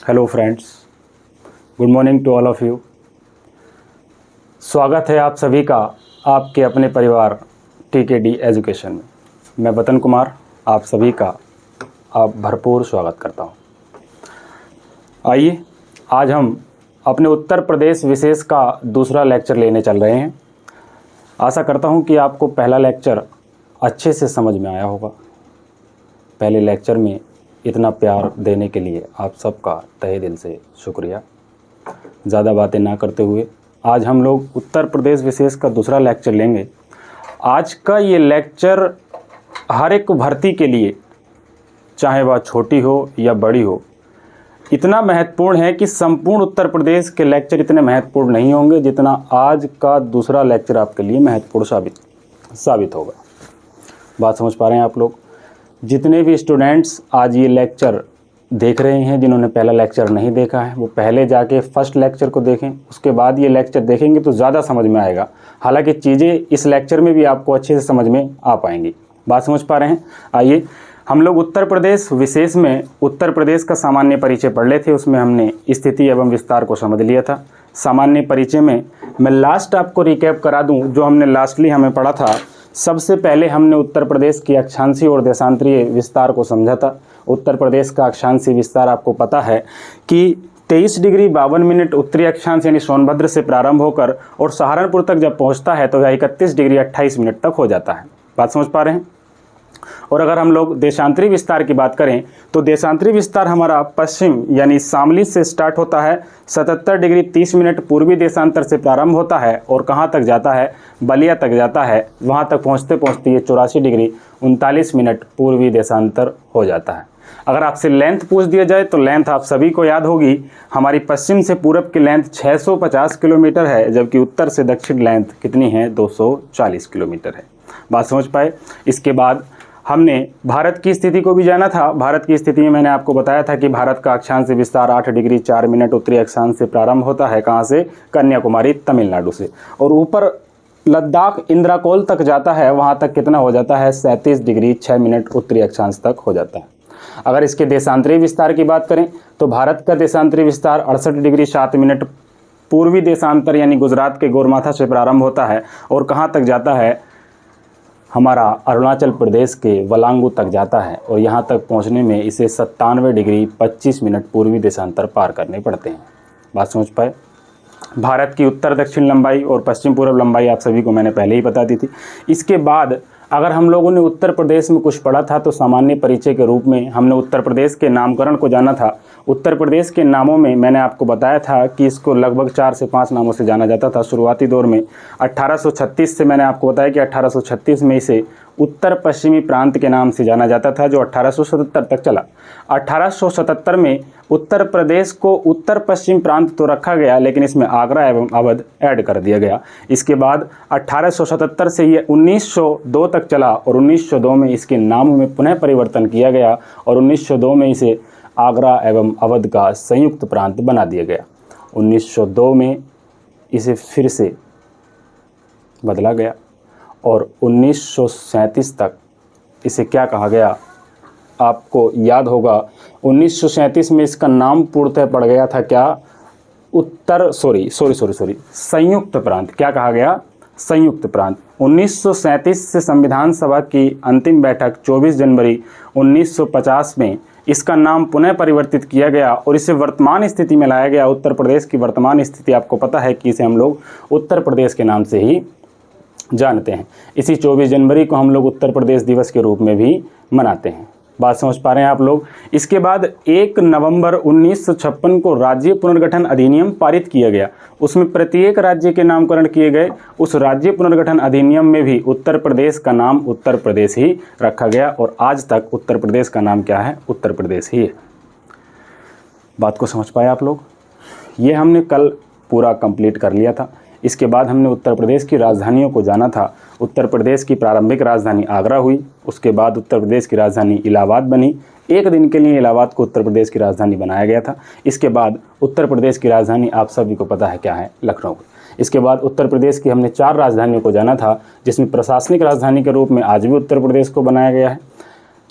Hello friends, good morning to all of you. स्वागत है आप सभी का आपके अपने परिवार TKD एजुकेशन में। मैं वतन कुमार आप सभी का आप भरपूर स्वागत करता हूं। आइए आज हम अपने उत्तर प्रदेश विशेष का दूसरा लेक्चर लेने चल रहे हैं। आशा करता हूं कि आपको पहला लेक्चर अच्छे से समझ में आया होगा। पहले लेक्चर में इतना प्यार देने के लिए आप सबका तहे दिल से शुक्रिया। ज़्यादा बातें ना करते हुए आज हम लोग उत्तर प्रदेश विशेष का दूसरा लेक्चर लेंगे। आज का ये लेक्चर हर एक भर्ती के लिए, चाहे वह छोटी हो या बड़ी हो, इतना महत्वपूर्ण है कि संपूर्ण उत्तर प्रदेश के लेक्चर इतने महत्वपूर्ण नहीं होंगे जितना आज का दूसरा लेक्चर आपके लिए महत्वपूर्ण साबित होगा। बात समझ पा रहे हैं आप लोग? जितने भी स्टूडेंट्स आज ये लेक्चर देख रहे हैं, जिन्होंने पहला लेक्चर नहीं देखा है, वो पहले जाके फर्स्ट लेक्चर को देखें, उसके बाद ये लेक्चर देखेंगे तो ज़्यादा समझ में आएगा। हालांकि चीज़ें इस लेक्चर में भी आपको अच्छे से समझ में आ पाएंगी। बात समझ पा रहे हैं? आइए हम लोग उत्तर प्रदेश विशेष में उत्तर प्रदेश का सामान्य परिचय पढ़ ले थे। उसमें हमने स्थिति एवं विस्तार को समझ लिया था। सामान्य परिचय में मैं लास्ट आपको रिकैप करा दूँ जो हमने लास्टली हमें पढ़ा था। सबसे पहले हमने उत्तर प्रदेश की अक्षांशीय और देशांतरीय विस्तार को समझा था। उत्तर प्रदेश का अक्षांशीय विस्तार आपको पता है कि 23 डिग्री 52 मिनट उत्तरी अक्षांश यानी सोनभद्र से प्रारंभ होकर और सहारनपुर तक जब पहुंचता है तो यह 31 डिग्री 28 मिनट तक हो जाता है। बात समझ पा रहे हैं? और अगर हम लोग देशांतरी विस्तार की बात करें तो देशांतरी विस्तार हमारा पश्चिम यानी शामली से स्टार्ट होता है, 77 डिग्री 30 मिनट पूर्वी देशांतर से प्रारंभ होता है और कहाँ तक जाता है? बलिया तक जाता है। वहाँ तक पहुँचते पहुँचते ये 84 डिग्री 39 मिनट पूर्वी देशांतर हो जाता है। अगर आपसे लेंथ पूछ दिया जाए तो लेंथ आप सभी को याद होगी। हमारी पश्चिम से पूरब की लेंथ 650 किलोमीटर है, जबकि उत्तर से दक्षिण लेंथ कितनी है? 240 किलोमीटर है। बात समझ पाए? इसके बाद हमने भारत की स्थिति को भी जाना था। भारत की स्थिति में मैंने आपको बताया था कि भारत का अक्षांशीय विस्तार 8 डिग्री 4 मिनट उत्तरी अक्षांश से प्रारंभ होता है। कहाँ से? कन्याकुमारी तमिलनाडु से, और ऊपर लद्दाख इंद्राकोल तक जाता है। वहाँ तक कितना हो जाता है? 37 डिग्री 6 मिनट उत्तरी अक्षांश तक हो जाता है। अगर इसके देशांतरी विस्तार की बात करें तो भारत का देशांतरी विस्तार 68 डिग्री 7 मिनट पूर्वी देशांतर यानी गुजरात के गोरमाथा से प्रारंभ होता है और कहाँ तक जाता है? हमारा अरुणाचल प्रदेश के वलांगू तक जाता है और यहाँ तक पहुँचने में इसे 97 डिग्री 25 मिनट पूर्वी देशांतर पार करने पड़ते हैं। बात समझ पाए? भारत की उत्तर दक्षिण लंबाई और पश्चिम पूर्व लंबाई आप सभी को मैंने पहले ही बता दी थी। इसके बाद अगर हम लोगों ने उत्तर प्रदेश में कुछ पढ़ा था तो सामान्य परिचय के रूप में हमने उत्तर प्रदेश के नामकरण को जाना था। उत्तर प्रदेश के नामों में मैंने आपको बताया था कि इसको लगभग 4 से 5 नामों से जाना जाता था। शुरुआती दौर में 1836 से मैंने आपको बताया कि 1836 में इसे उत्तर पश्चिमी प्रांत के नाम से जाना जाता था, जो 1877 तक चला। 1877 में उत्तर प्रदेश को उत्तर पश्चिम प्रांत तो रखा गया, लेकिन इसमें आगरा एवं अवध ऐड कर दिया गया। इसके बाद 1877 से ये 1902 तक चला और 1902 में इसके नाम में पुनः परिवर्तन किया गया और 1902 में इसे आगरा एवं अवध का संयुक्त प्रांत बना दिया गया। 1902 में इसे फिर से बदला गया और 1937 तक इसे क्या कहा गया? आपको याद होगा 1937 में इसका नाम पूर्णतः पड़ गया था क्या? संयुक्त प्रांत। क्या कहा गया? संयुक्त प्रांत। 1937 से संविधान सभा की अंतिम बैठक 24 जनवरी 1950 में इसका नाम पुनः परिवर्तित किया गया और इसे वर्तमान स्थिति में लाया गया। उत्तर प्रदेश की वर्तमान स्थिति आपको पता है कि इसे हम लोग उत्तर प्रदेश के नाम से ही जानते हैं। इसी 24 जनवरी को हम लोग उत्तर प्रदेश दिवस के रूप में भी मनाते हैं। बात समझ पा रहे हैं आप लोग? इसके बाद 1 नवंबर 1956 को राज्य पुनर्गठन अधिनियम पारित किया गया। उसमें प्रत्येक राज्य के नामकरण किए गए। उस राज्य पुनर्गठन अधिनियम में भी उत्तर प्रदेश का नाम उत्तर प्रदेश ही रखा गया और आज तक उत्तर प्रदेश का नाम क्या है? उत्तर प्रदेश ही है। बात को समझ पाए आप लोग? ये हमने कल पूरा कंप्लीट कर लिया था। इसके बाद हमने उत्तर प्रदेश की राजधानियों को जाना था। उत्तर प्रदेश की प्रारंभिक राजधानी आगरा हुई, उसके बाद उत्तर प्रदेश की राजधानी इलाहाबाद बनी। एक दिन के लिए इलाहाबाद को उत्तर प्रदेश की राजधानी बनाया गया था। इसके बाद उत्तर प्रदेश की राजधानी आप सभी को पता है क्या है? लखनऊ। इसके बाद उत्तर प्रदेश की हमने 4 राजधानियों को जाना था, जिसमें प्रशासनिक राजधानी के रूप में आज भी उत्तर प्रदेश को बनाया गया है।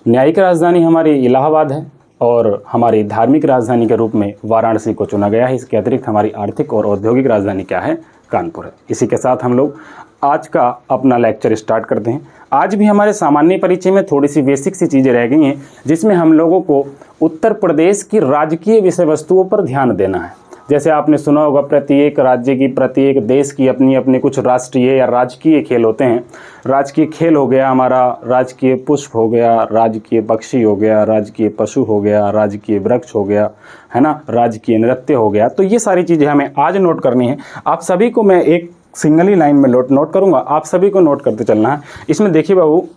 न्यायिक राजधानी हमारी इलाहाबाद है और हमारी धार्मिक राजधानी के रूप में वाराणसी को चुना गया है। इसके अतिरिक्त हमारी आर्थिक और औद्योगिक राजधानी क्या है? कानपुर है। इसी के साथ हम लोग आज का अपना लेक्चर स्टार्ट करते हैं। आज भी हमारे सामान्य परिचय में थोड़ी सी बेसिक सी चीज़ें रह गई हैं, जिसमें हम लोगों को उत्तर प्रदेश की राजकीय विषय वस्तुओं पर ध्यान देना है। जैसे आपने सुना होगा, प्रत्येक राज्य की, प्रत्येक देश की अपनी अपनी कुछ राष्ट्रीय या राजकीय खेल होते हैं। राजकीय खेल हो गया हमारा, राजकीय पुष्प हो गया, राजकीय पक्षी हो गया, राजकीय पशु हो गया, राजकीय वृक्ष हो गया, है ना, राजकीय नृत्य हो गया। तो ये सारी चीज़ें हमें आज नोट करनी है। आप सभी को मैं एक सिंगल ही लाइन में नोट करूँगा, आप सभी को नोट करते चलना है। इसमें देखिए बाबू,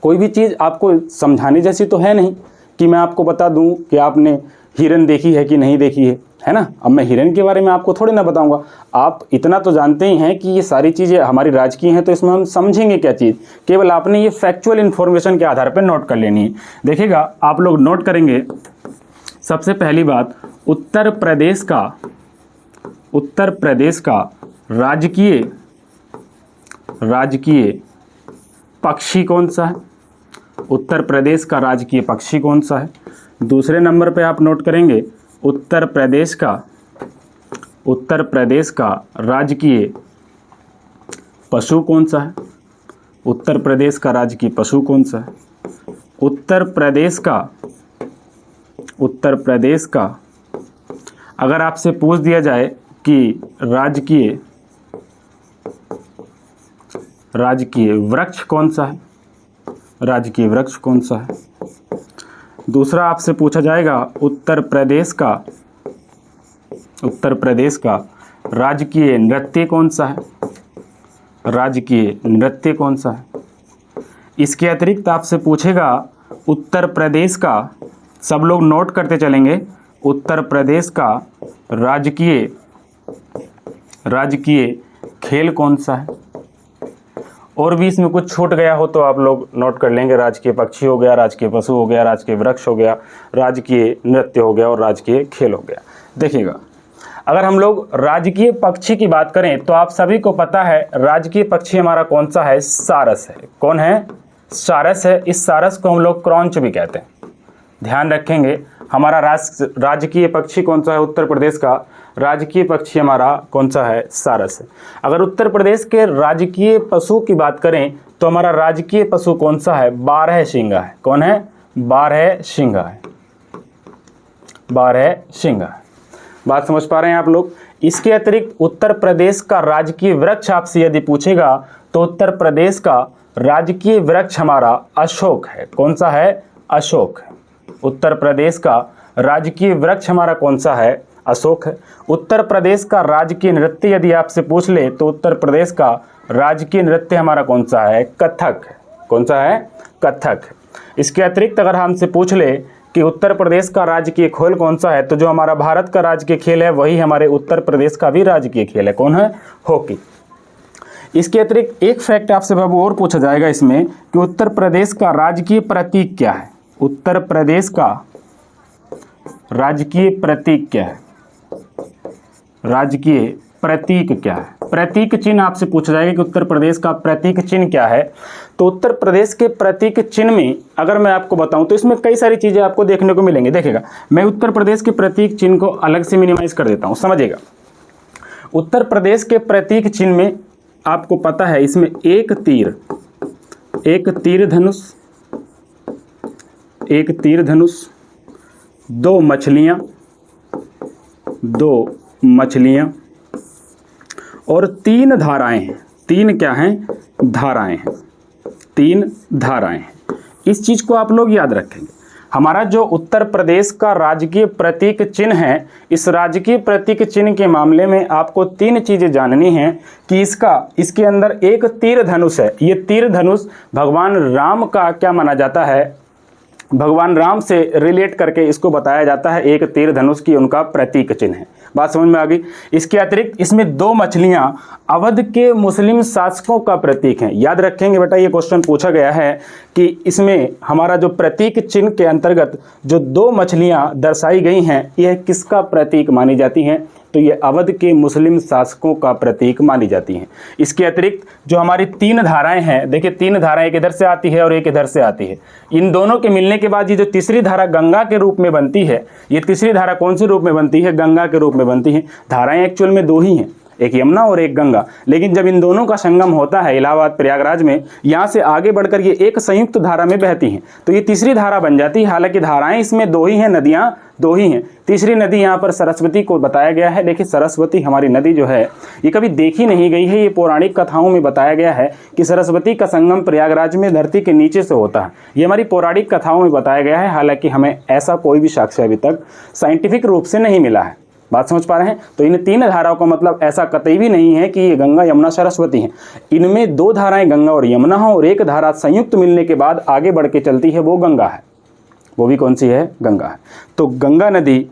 कोई भी चीज़ आपको समझाने जैसी तो है नहीं कि मैं आपको बता दूं कि आपने हिरन देखी है कि नहीं देखी है ना। अब मैं हिरन के बारे में आपको थोड़ी ना बताऊंगा। आप इतना तो जानते ही हैं कि ये सारी चीज़ें हमारी राजकीय हैं, तो इसमें हम समझेंगे क्या चीज़, केवल आपने ये फैक्चुअल इन्फॉर्मेशन के आधार पर नोट कर लेनी है। देखिएगा, आप लोग नोट करेंगे। सबसे पहली बात, उत्तर प्रदेश का राजकीय पक्षी कौन सा है? उत्तर प्रदेश का राजकीय पक्षी कौन सा है? दूसरे नंबर पे आप नोट करेंगे, उत्तर प्रदेश का राजकीय पशु कौन सा है? उत्तर प्रदेश का राजकीय पशु कौन सा है? उत्तर प्रदेश का अगर आपसे पूछ दिया जाए कि राजकीय वृक्ष कौन सा है? राजकीय वृक्ष कौन सा है? दूसरा आपसे पूछा जाएगा, उत्तर प्रदेश का राजकीय नृत्य कौन सा है? राजकीय नृत्य कौन सा है? इसके अतिरिक्त आपसे पूछेगा, उत्तर प्रदेश का, सब लोग नोट करते चलेंगे, उत्तर प्रदेश का राजकीय खेल कौन सा है? और भी इसमें कुछ छूट गया हो तो आप लोग नोट कर लेंगे। राजकीय पक्षी हो गया, राजकीय पशु हो गया, राजकीय वृक्ष हो गया, राजकीय नृत्य हो गया और राजकीय खेल हो गया। देखिएगा, अगर हम लोग राजकीय पक्षी की बात करें तो आप सभी को पता है राजकीय पक्षी हमारा कौन सा है? सारस है। कौन है? सारस है। इस सारस को हम लोग क्रॉन्च भी कहते हैं। ध्यान रखेंगे, हमारा राजकीय पक्षी कौन सा है? उत्तर प्रदेश का राजकीय पक्षी हमारा कौन सा है? सारस है। अगर उत्तर प्रदेश के राजकीय पशु की बात करें तो हमारा राजकीय पशु कौन सा है? बारहसिंगा है। कौन है? बारहसिंगा है। बारहसिंगा है। बात समझ पा रहे हैं आप लोग? इसके अतिरिक्त उत्तर प्रदेश का राजकीय वृक्ष आपसे यदि पूछेगा तो उत्तर प्रदेश का राजकीय वृक्ष हमारा अशोक है। कौन सा है? अशोक है। उत्तर प्रदेश का राजकीय वृक्ष हमारा कौन सा है? अशोक है। उत्तर प्रदेश का राजकीय नृत्य यदि आपसे पूछ ले तो उत्तर प्रदेश का राजकीय नृत्य हमारा कौन सा है? कथक है। कौन सा है? कथक है। इसके अतिरिक्त अगर हमसे पूछ ले कि उत्तर प्रदेश का राजकीय खेल कौन सा है, तो जो हमारा भारत का राजकीय खेल है वही हमारे उत्तर प्रदेश का भी राजकीय खेल है। कौन है? हॉकी। इसके अतिरिक्त एक फैक्ट आपसे बाबू और पूछा जाएगा इसमें कि उत्तर प्रदेश का राजकीय प्रतीक क्या है? उत्तर प्रदेश का राजकीय प्रतीक क्या है? राजकीय प्रतीक क्या है? प्रतीक चिन्ह आपसे पूछा जाएगा कि उत्तर प्रदेश का प्रतीक चिन्ह क्या है। तो उत्तर प्रदेश के प्रतीक चिन्ह में अगर मैं आपको बताऊं तो इसमें कई सारी चीज़ें आपको देखने को मिलेंगी। देखिएगा, मैं उत्तर प्रदेश के प्रतीक चिन्ह को अलग से मिनिमाइज कर देता हूं, समझिएगा। उत्तर प्रदेश के प्रतीक चिन्ह में आपको पता है, इसमें एक तीर धनुष, दो मछलियां और तीन धाराएं हैं। तीन क्या हैं? धाराएं हैं। तीन धाराएं हैं। इस चीज को आप लोग याद रखेंगे। हमारा जो उत्तर प्रदेश का राजकीय प्रतीक चिन्ह है, इस राजकीय प्रतीक चिन्ह के मामले में आपको तीन चीजें जाननी हैं कि इसके अंदर एक तीर धनुष है। ये तीर धनुष भगवान राम का क्या माना जाता है? भगवान राम से रिलेट करके इसको बताया जाता है, एक तीर धनुष की उनका प्रतीक चिन्ह है। बात समझ में आ गई? इसके अतिरिक्त इसमें दो मछलियां अवध के मुस्लिम शासकों का प्रतीक हैं। याद रखेंगे बेटा, ये क्वेश्चन पूछा गया है कि इसमें हमारा जो प्रतीक चिन्ह के अंतर्गत जो दो मछलियां दर्शाई गई हैं, यह किसका प्रतीक मानी जाती हैं? तो ये अवध के मुस्लिम शासकों का प्रतीक मानी जाती हैं। इसके अतिरिक्त जो हमारी 3 धाराएं हैं, देखिए 3 धाराएं एक इधर से आती है और एक इधर से आती है। इन दोनों के मिलने के बाद ये जो तीसरी धारा गंगा के रूप में बनती है, ये तीसरी धारा कौन से रूप में बनती है? गंगा के रूप में बनती है। धाराएं एक्चुअल में 2 ही हैं, एक यमुना और एक गंगा, लेकिन जब इन दोनों का संगम होता है इलाहाबाद प्रयागराज में, यहाँ से आगे बढ़कर ये एक संयुक्त धारा में बहती हैं, तो ये तीसरी धारा बन जाती है। हालांकि धाराएं इसमें 2 ही हैं, नदियाँ 2 ही हैं। तीसरी नदी यहाँ पर सरस्वती को बताया गया है। देखिए सरस्वती हमारी नदी जो है ये कभी देखी नहीं गई है, ये पौराणिक कथाओं में बताया गया है कि सरस्वती का संगम प्रयागराज में धरती के नीचे से होता है। ये हमारी पौराणिक कथाओं में बताया गया है, हालांकि हमें ऐसा कोई भी साक्ष्य अभी तक साइंटिफिक रूप से नहीं मिला है। बात समझ पा रहे हैं? तो इन 3 धाराओं का मतलब ऐसा कतई भी नहीं है कि ये गंगा यमुना सरस्वती हैं। इनमें 2 धाराएं गंगा और यमुना हो और एक धारा संयुक्त मिलने के बाद आगे बढ़ के चलती है, वो गंगा है। वो भी कौन सी है? गंगा है। तो गंगा नदी,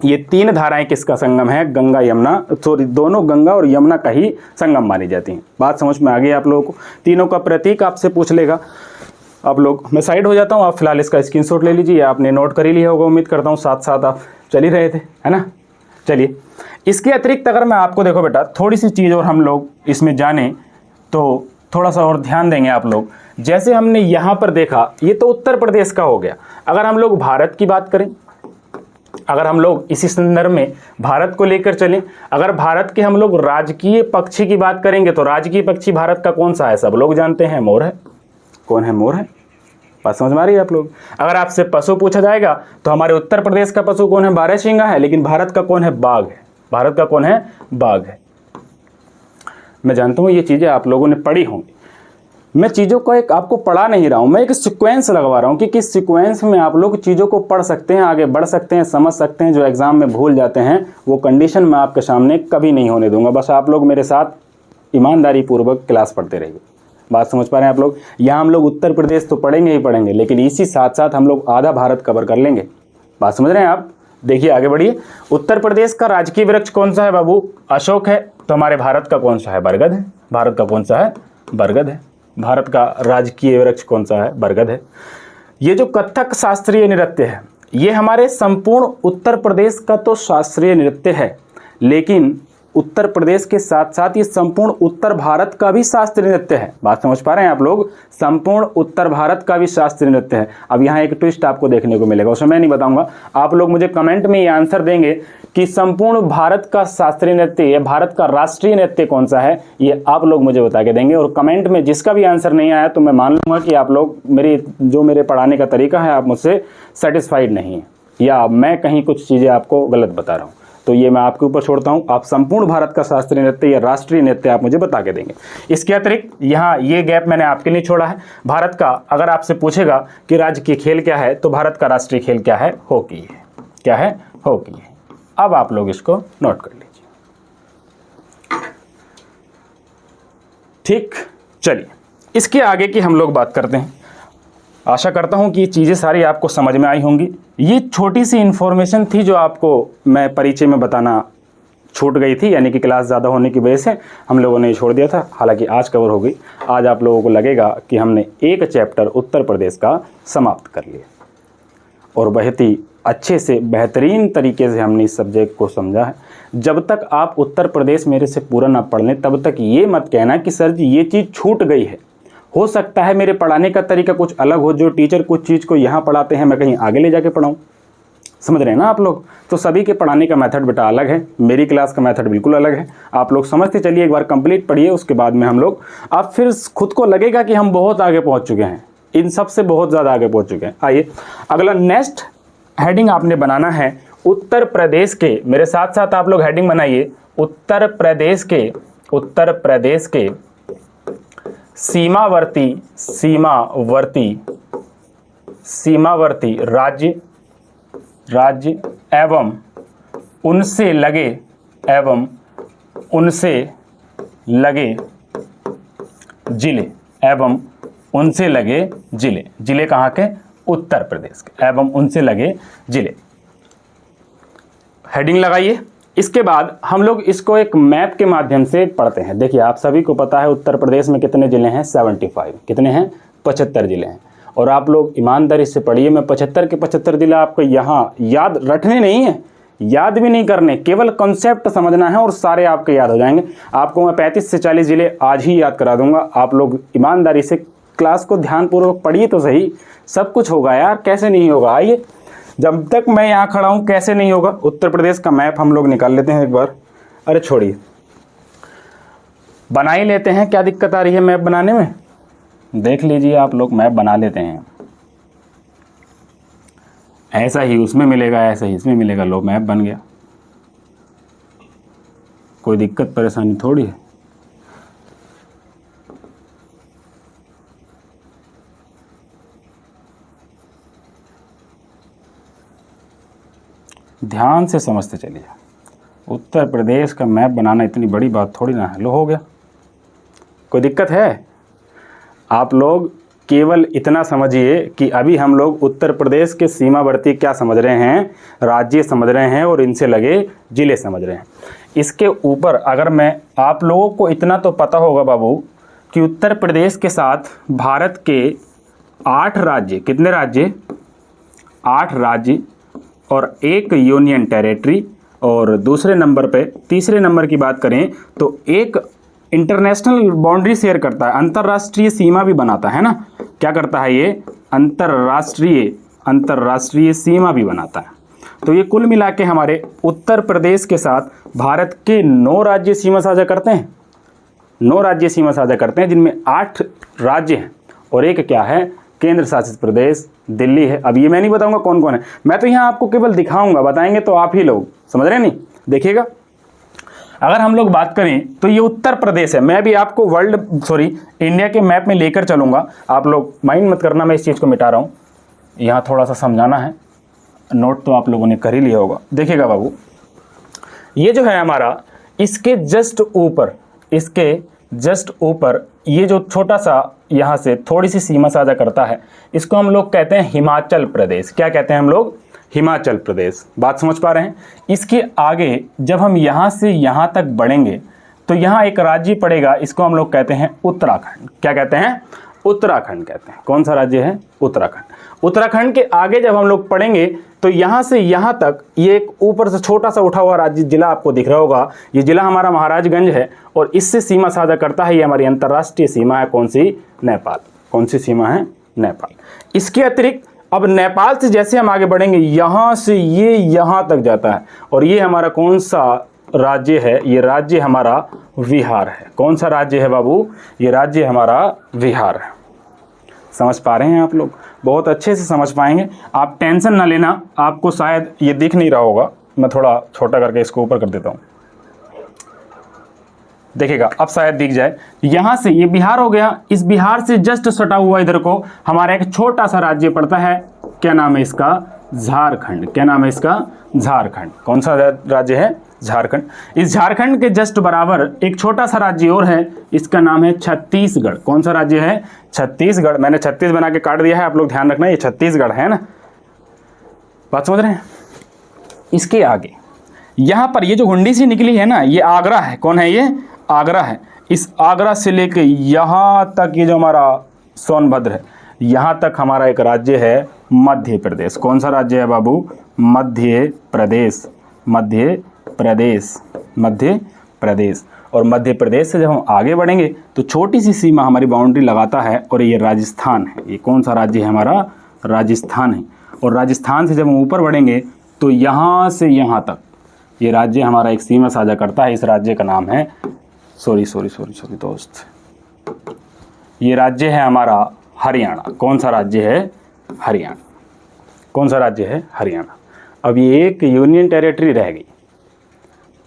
ये 3 धाराएं किसका संगम है? गंगा यमुना, सॉरी दोनों गंगा और यमुना का ही संगम मानी जाती हैं। बात समझ में आ गई आप लोगों को? तीनों का प्रतीक आपसे पूछ लेगा आप लोग। मैं साइड हो जाता हूँ, आप फिलहाल इसका स्क्रीनशॉट ले लीजिए। आपने नोट कर ही लिया होगा, उम्मीद करता हूँ साथ साथ आप चल ही रहे थे, है ना? चलिए, इसके अतिरिक्त अगर मैं आपको, देखो बेटा, थोड़ी सी चीज़ और हम लोग इसमें जाने तो थोड़ा सा और ध्यान देंगे आप लोग। जैसे हमने यहाँ पर देखा, ये तो उत्तर प्रदेश का हो गया। अगर हम लोग भारत की बात करें, अगर हम लोग इसी संदर्भ में भारत को लेकर चलें, अगर भारत के हम लोग राजकीय पक्षी की बात करेंगे तो राजकीय पक्षी भारत का कौन सा है? सब लोग जानते हैं, मोर है। कौन है? मोर है। बात समझ में आ रही है आप लोग? अगर आपसे पशु पूछा जाएगा तो हमारे उत्तर प्रदेश का पशु कौन है? बारहसिंगा है। लेकिन भारत का कौन है? बाघ है। भारत का कौन है? बाघ है। मैं जानता हूँ ये चीज़ें आप लोगों ने पढ़ी होंगी। मैं चीज़ों को एक आपको पढ़ा नहीं रहा हूँ, मैं एक सीक्वेंस लगवा रहा हूँ कि किस सीक्वेंस में आप लोग चीज़ों को पढ़ सकते हैं, आगे बढ़ सकते हैं, समझ सकते हैं। जो एग्ज़ाम में भूल जाते हैं वो कंडीशन मैं आपके सामने कभी नहीं होने दूंगा। बस आप लोग मेरे साथ ईमानदारी पूर्वक क्लास पढ़ते रहिए। बात समझ पा रहे हैं आप लोग? यहाँ हम लोग उत्तर प्रदेश तो पढ़ेंगे ही पढ़ेंगे, लेकिन इसी साथ साथ हम लोग आधा भारत कवर कर लेंगे। बात समझ रहे हैं आप? देखिए आगे बढ़िए। उत्तर प्रदेश का राजकीय वृक्ष कौन सा है बाबू? अशोक है। तो हमारे भारत का कौन सा है? बरगद है। भारत का कौन सा है? बरगद है। भारत का राजकीय वृक्ष कौन सा है? बरगद है। ये जो कथक शास्त्रीय नृत्य है, ये हमारे संपूर्ण उत्तर प्रदेश का तो शास्त्रीय नृत्य है, लेकिन उत्तर प्रदेश के साथ साथ ये संपूर्ण उत्तर भारत का भी शास्त्रीय नृत्य है। बात समझ पा रहे हैं आप लोग? संपूर्ण उत्तर भारत का भी शास्त्रीय नृत्य है। अब यहाँ एक ट्विस्ट आपको देखने को मिलेगा, उसमें मैं नहीं बताऊंगा, आप लोग मुझे कमेंट में ये आंसर देंगे कि संपूर्ण भारत का शास्त्रीय नृत्य या भारत का राष्ट्रीय नृत्य कौन सा है, ये आप लोग मुझे बता के देंगे। और कमेंट में जिसका भी आंसर नहीं आया तो मैं मान लूँगा कि आप लोग मेरे पढ़ाने का तरीका है, आप मुझसे सेटिस्फाइड नहीं है, या मैं कहीं कुछ चीज़ें आपको गलत बता रहा हूँ। तो ये मैं आपके ऊपर छोड़ता हूँ। आप संपूर्ण भारत का शास्त्रीय नृत्य या राष्ट्रीय नृत्य आप मुझे बता के देंगे। इसके अतिरिक्त यहाँ ये गैप मैंने आपके लिए छोड़ा है। भारत का अगर आपसे पूछेगा कि राज्य की खेल क्या है, तो भारत का राष्ट्रीय खेल क्या है? हॉकी है। क्या है? हॉकी है। अब आप लोग इसको नोट कर लीजिए। ठीक, चलिए इसके आगे की हम लोग बात करते हैं। आशा करता हूं कि ये चीज़ें सारी आपको समझ में आई होंगी। ये छोटी सी इन्फॉर्मेशन थी जो आपको मैं परिचय में बताना छूट गई थी, यानी कि क्लास ज़्यादा होने की वजह से हम लोगों ने छोड़ दिया था। हालांकि आज कवर हो गई। आज आप लोगों को लगेगा कि हमने एक चैप्टर उत्तर प्रदेश का समाप्त कर लिया और बहुत ही अच्छे से बेहतरीन तरीके से हमने इस सब्जेक्ट को समझा है। जब तक आप उत्तर प्रदेश मेरे से पूरा ना पढ़ लें तब तक ये मत कहना कि सर जी ये चीज़ छूट गई है। हो सकता है मेरे पढ़ाने का तरीका कुछ अलग हो, जो टीचर कुछ चीज़ को यहाँ पढ़ाते हैं मैं कहीं आगे ले जाके पढ़ाऊँ। समझ रहे हैं ना आप लोग? तो सभी के पढ़ाने का मेथड बेटा अलग है, मेरी क्लास का मेथड बिल्कुल अलग है। आप लोग समझते चलिए, एक बार कंप्लीट पढ़िए, उसके बाद में हम लोग, आप फिर खुद को लगेगा कि हम बहुत आगे पहुँच चुके हैं, इन सब से बहुत ज़्यादा आगे पहुँच चुके हैं। आइए अगला नेक्स्ट हेडिंग आपने बनाना है उत्तर प्रदेश के, मेरे साथ साथ आप लोग हेडिंग बनाइए, उत्तर प्रदेश के सीमावर्ती राज्य एवं उनसे लगे जिले कहाँ के? उत्तर प्रदेश के, एवं उनसे लगे जिले। हेडिंग लगाइए। इसके बाद हम लोग इसको एक मैप के माध्यम से पढ़ते हैं। देखिए आप सभी को पता है उत्तर प्रदेश में कितने ज़िले हैं? 75। कितने हैं? 75 ज़िले हैं। और आप लोग ईमानदारी से पढ़िए, मैं 75 के 75 ज़िले आपको यहाँ याद रखने नहीं है, याद भी नहीं करने, केवल कॉन्सेप्ट समझना है और सारे आपके याद हो जाएंगे। आपको मैं 35 से 40 जिले आज ही याद करा दूंगा। आप लोग ईमानदारी से क्लास को ध्यानपूर्वक पढ़िए तो सही, सब कुछ होगा यार, कैसे नहीं होगा। आइए, जब तक मैं यहाँ खड़ा हूँ कैसे नहीं होगा। उत्तर प्रदेश का मैप हम लोग निकाल लेते हैं एक बार। अरे छोड़िए, बना ही लेते हैं, क्या दिक्कत आ रही है मैप बनाने में। देख लीजिए आप लोग, मैप बना लेते हैं। ऐसा ही उसमें मिलेगा, ऐसा ही इसमें मिलेगा। लो मैप बन गया, कोई दिक्कत परेशानी थोड़ी है। ध्यान से समझते चलिए, उत्तर प्रदेश का मैप बनाना इतनी बड़ी बात थोड़ी ना है। लो हो गया, कोई दिक्कत है। आप लोग केवल इतना समझिए कि अभी हम लोग उत्तर प्रदेश के सीमावर्ती क्या समझ रहे हैं, राज्य समझ रहे हैं और इनसे लगे जिले समझ रहे हैं। इसके ऊपर अगर मैं, आप लोगों को इतना तो पता होगा बाबू कि उत्तर प्रदेश के साथ भारत के 8 राज्य, कितने राज्य, 8 राज्य और 1 यूनियन टेरिटरी, और दूसरे नंबर पे, तीसरे नंबर की बात करें तो एक इंटरनेशनल बाउंड्री शेयर करता है, अंतर्राष्ट्रीय सीमा भी बनाता है ना। क्या करता है ये, अंतर्राष्ट्रीय सीमा भी बनाता है। तो ये कुल मिला के हमारे उत्तर प्रदेश के साथ भारत के 9 राज्य सीमा साझा करते हैं, 9 राज्य सीमा साझा करते हैं, जिनमें 8 राज्य हैं और एक क्या है, केंद्र शासित प्रदेश दिल्ली है। अब ये मैं नहीं बताऊंगा कौन कौन है, मैं तो यहाँ आपको केवल दिखाऊंगा, बताएंगे तो आप ही लोग समझ रहे हैं। नहीं देखिएगा, अगर हम लोग बात करें तो ये उत्तर प्रदेश है। मैं भी आपको इंडिया के मैप में लेकर चलूंगा, आप लोग माइंड मत करना, मैं इस चीज़ को मिटा रहा हूँ। यहाँ थोड़ा सा समझाना है, नोट तो आप लोगों ने कर ही लिया होगा। देखिएगा बाबू, ये जो है हमारा, इसके जस्ट ऊपर ये जो छोटा सा यहाँ से थोड़ी सी सीमा साझा करता है, इसको हम लोग कहते हैं हिमाचल प्रदेश। क्या कहते हैं हम लोग, हिमाचल प्रदेश। बात समझ पा रहे हैं। इसके आगे जब हम यहाँ से यहाँ तक बढ़ेंगे तो यहाँ एक राज्य पड़ेगा, इसको हम लोग कहते हैं उत्तराखंड। क्या कहते हैं, उत्तराखंड कहते हैं। कौन सा राज्य है, उत्तराखंड। उत्तराखंड के आगे जब हम लोग पढ़ेंगे तो यहाँ से यहाँ तक ये एक ऊपर से छोटा सा उठा हुआ राज्य, जिला आपको दिख रहा होगा, ये जिला हमारा महाराजगंज है और इससे सीमा साझा करता है। ये हमारी अंतर्राष्ट्रीय सीमा है, कौन सी, नेपाल। कौन सी सीमा है, नेपाल। इसके अतिरिक्त अब नेपाल से जैसे हम आगे बढ़ेंगे, यहाँ से ये यहाँ तक जाता है और ये हमारा कौन सा राज्य है, ये राज्य हमारा बिहार है। कौन सा राज्य है बाबू, ये राज्य हमारा बिहार है। समझ पा रहे हैं आप लोग, बहुत अच्छे से समझ पाएंगे, आप टेंशन ना लेना। आपको शायद ये दिख नहीं रहा होगा, मैं थोड़ा छोटा करके इसको ऊपर कर देता हूँ, देखिएगा अब शायद दिख जाए। यहाँ से ये बिहार हो गया, इस बिहार से जस्ट सटा हुआ इधर को हमारा एक छोटा सा राज्य पड़ता है, क्या नाम है इसका, झारखंड। क्या नाम है इसका, झारखंड। कौन सा राज्य है, झारखंड। इस झारखंड के जस्ट बराबर एक छोटा सा राज्य और है, इसका नाम है छत्तीसगढ़। कौन सा राज्य है, छत्तीसगढ़। मैंने 36 बना के काट दिया है, आप लोग ध्यान रखना, ये छत्तीसगढ़ है ना। बात समझ रहे हैं। इसके आगे यहाँ पर ये जो हुंडी सी निकली है ना, ये आगरा है। कौन है ये, आगरा है। इस आगरा से लेके यहाँ तक ये जो हमारा सोनभद्र है, यहाँ तक हमारा एक राज्य है मध्य प्रदेश। कौन सा राज्य है बाबू, मध्य प्रदेश। मध्य प्रदेश, मध्य प्रदेश। और मध्य प्रदेश से जब हम आगे बढ़ेंगे तो छोटी सी सीमा हमारी बाउंड्री लगाता है और ये राजस्थान है। ये कौन सा राज्य है हमारा, राजस्थान है। और राजस्थान से जब हम ऊपर बढ़ेंगे तो यहाँ से यहाँ तक ये राज्य हमारा एक सीमा साझा करता है। इस राज्य का नाम है, सॉरी दोस्त, ये राज्य है हमारा हरियाणा। कौन सा राज्य है, हरियाणा। कौन सा राज्य है, हरियाणा। अब ये एक यूनियन टेरिटरी रह गई,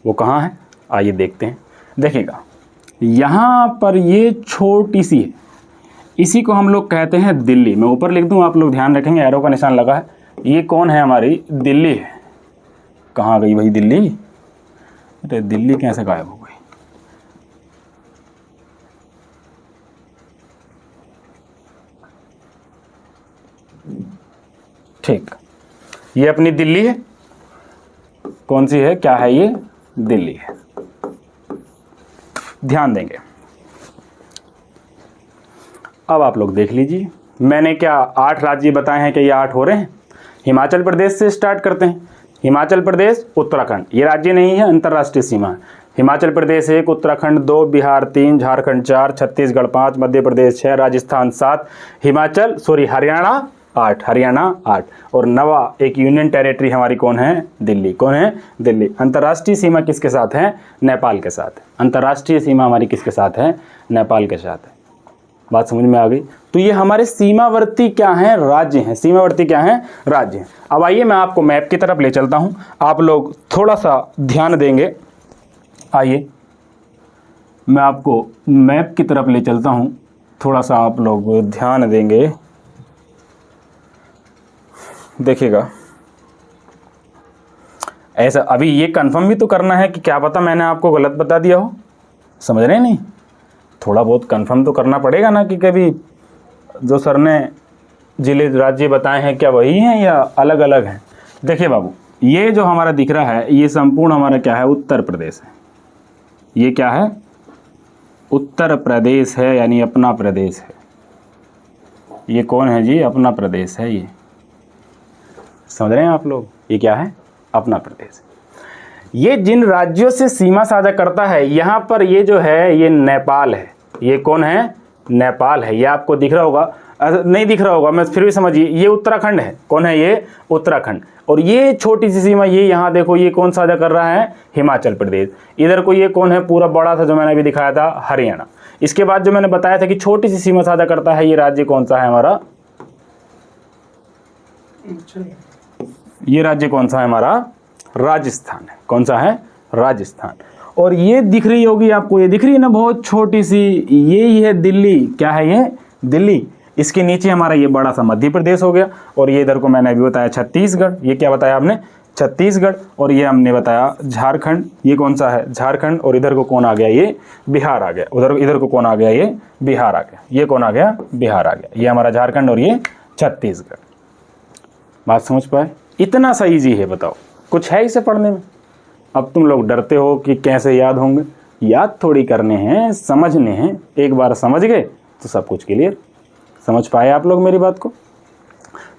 वो कहाँ है, आइए देखते हैं। देखिएगा यहाँ पर ये छोटी सी है, इसी को हम लोग कहते हैं दिल्ली। मैं ऊपर लिख दूँ, आप लोग ध्यान रखेंगे, एरो का निशान लगा है। ये कौन है, हमारी दिल्ली है। कहाँ गई भाई दिल्ली, अरे दिल्ली कैसे गायब हो गई। ठीक, ये अपनी दिल्ली है। कौन सी है, क्या है ये, दिल्ली है। ध्यान देंगे। अब आप लोग देख लीजिए, मैंने क्या 8 राज्य बताए हैं कि ये 8 हो रहे हैं। हिमाचल प्रदेश से स्टार्ट करते हैं। हिमाचल प्रदेश, उत्तराखंड, ये राज्य नहीं है, अंतर्राष्ट्रीय सीमा है। हिमाचल प्रदेश 1, उत्तराखंड 2, बिहार 3, झारखंड 4, छत्तीसगढ़ 5, मध्य प्रदेश 6, राजस्थान 7, हरियाणा 8, हरियाणा 8 और नवा एक यूनियन टेरिटरी हमारी कौन है? दिल्ली। कौन है? दिल्ली। अंतर्राष्ट्रीय सीमा किसके साथ है? नेपाल के साथ है। अंतर्राष्ट्रीय सीमा हमारी किसके साथ है? नेपाल के साथ है। बात समझ में आ गई? तो ये हमारे सीमावर्ती क्या हैं? राज्य हैं। सीमावर्ती क्या हैं? राज्य हैं। अब आइए मैं आपको मैप की तरफ ले चलता हूं, आप लोग थोड़ा सा ध्यान देंगे। आइए मैं आपको मैप की तरफ ले चलता हूं, थोड़ा सा आप लोग ध्यान देंगे। देखिएगा, ऐसा अभी ये कंफर्म भी तो करना है कि क्या पता मैंने आपको गलत बता दिया हो। समझ रहे हैं? नहीं, थोड़ा बहुत कंफर्म तो करना पड़ेगा ना कि कभी जो सर ने जिले राज्य बताए हैं क्या वही हैं या अलग अलग हैं। देखिए बाबू, ये जो हमारा दिख रहा है ये संपूर्ण हमारा क्या है? उत्तर प्रदेश है। ये क्या है? उत्तर प्रदेश है, यानी अपना प्रदेश है। ये कौन है जी? अपना प्रदेश है। ये समझ रहे हैं आप लोग? ये क्या है? अपना प्रदेश। ये जिन राज्यों से सीमा साझा करता है, यहाँ पर ये जो है ये नेपाल है। ये कौन है? नेपाल है। ये आपको दिख रहा होगा, नहीं दिख रहा होगा, मैं फिर भी समझिए, ये उत्तराखंड है। कौन है? ये उत्तराखंड। और ये छोटी सी सीमा, ये यहाँ देखो, ये कौन साझा कर रहा है? हिमाचल प्रदेश। इधर को ये कौन है? पूरा बड़ा था जो मैंने अभी दिखाया था, हरियाणा। इसके बाद जो मैंने बताया था कि छोटी सी सीमा साझा करता है, ये राज्य कौन सा है हमारा? ये राज्य कौन सा है हमारा? राजस्थान है। कौन सा है? राजस्थान। और ये दिख रही होगी आपको, ये दिख रही है ना बहुत छोटी सी, ये ही है दिल्ली। क्या है ये? दिल्ली। इसके नीचे हमारा ये बड़ा सा मध्य प्रदेश हो गया, और ये इधर को मैंने अभी बताया छत्तीसगढ़। ये क्या बताया आपने? छत्तीसगढ़। और ये हमने बताया झारखंड। ये कौन सा है? झारखंड। और इधर को कौन आ गया? ये बिहार आ गया। उधर इधर को कौन आ गया? ये बिहार आ गया। ये कौन आ गया? बिहार आ गया। ये हमारा झारखंड और ये छत्तीसगढ़। बात समझ पाए? इतना सा ईजी है, बताओ कुछ है इसे पढ़ने में? अब तुम लोग डरते हो कि कैसे याद होंगे। याद थोड़ी करने हैं, समझने हैं। एक बार समझ गए तो सब कुछ क्लियर। समझ पाए आप लोग मेरी बात को?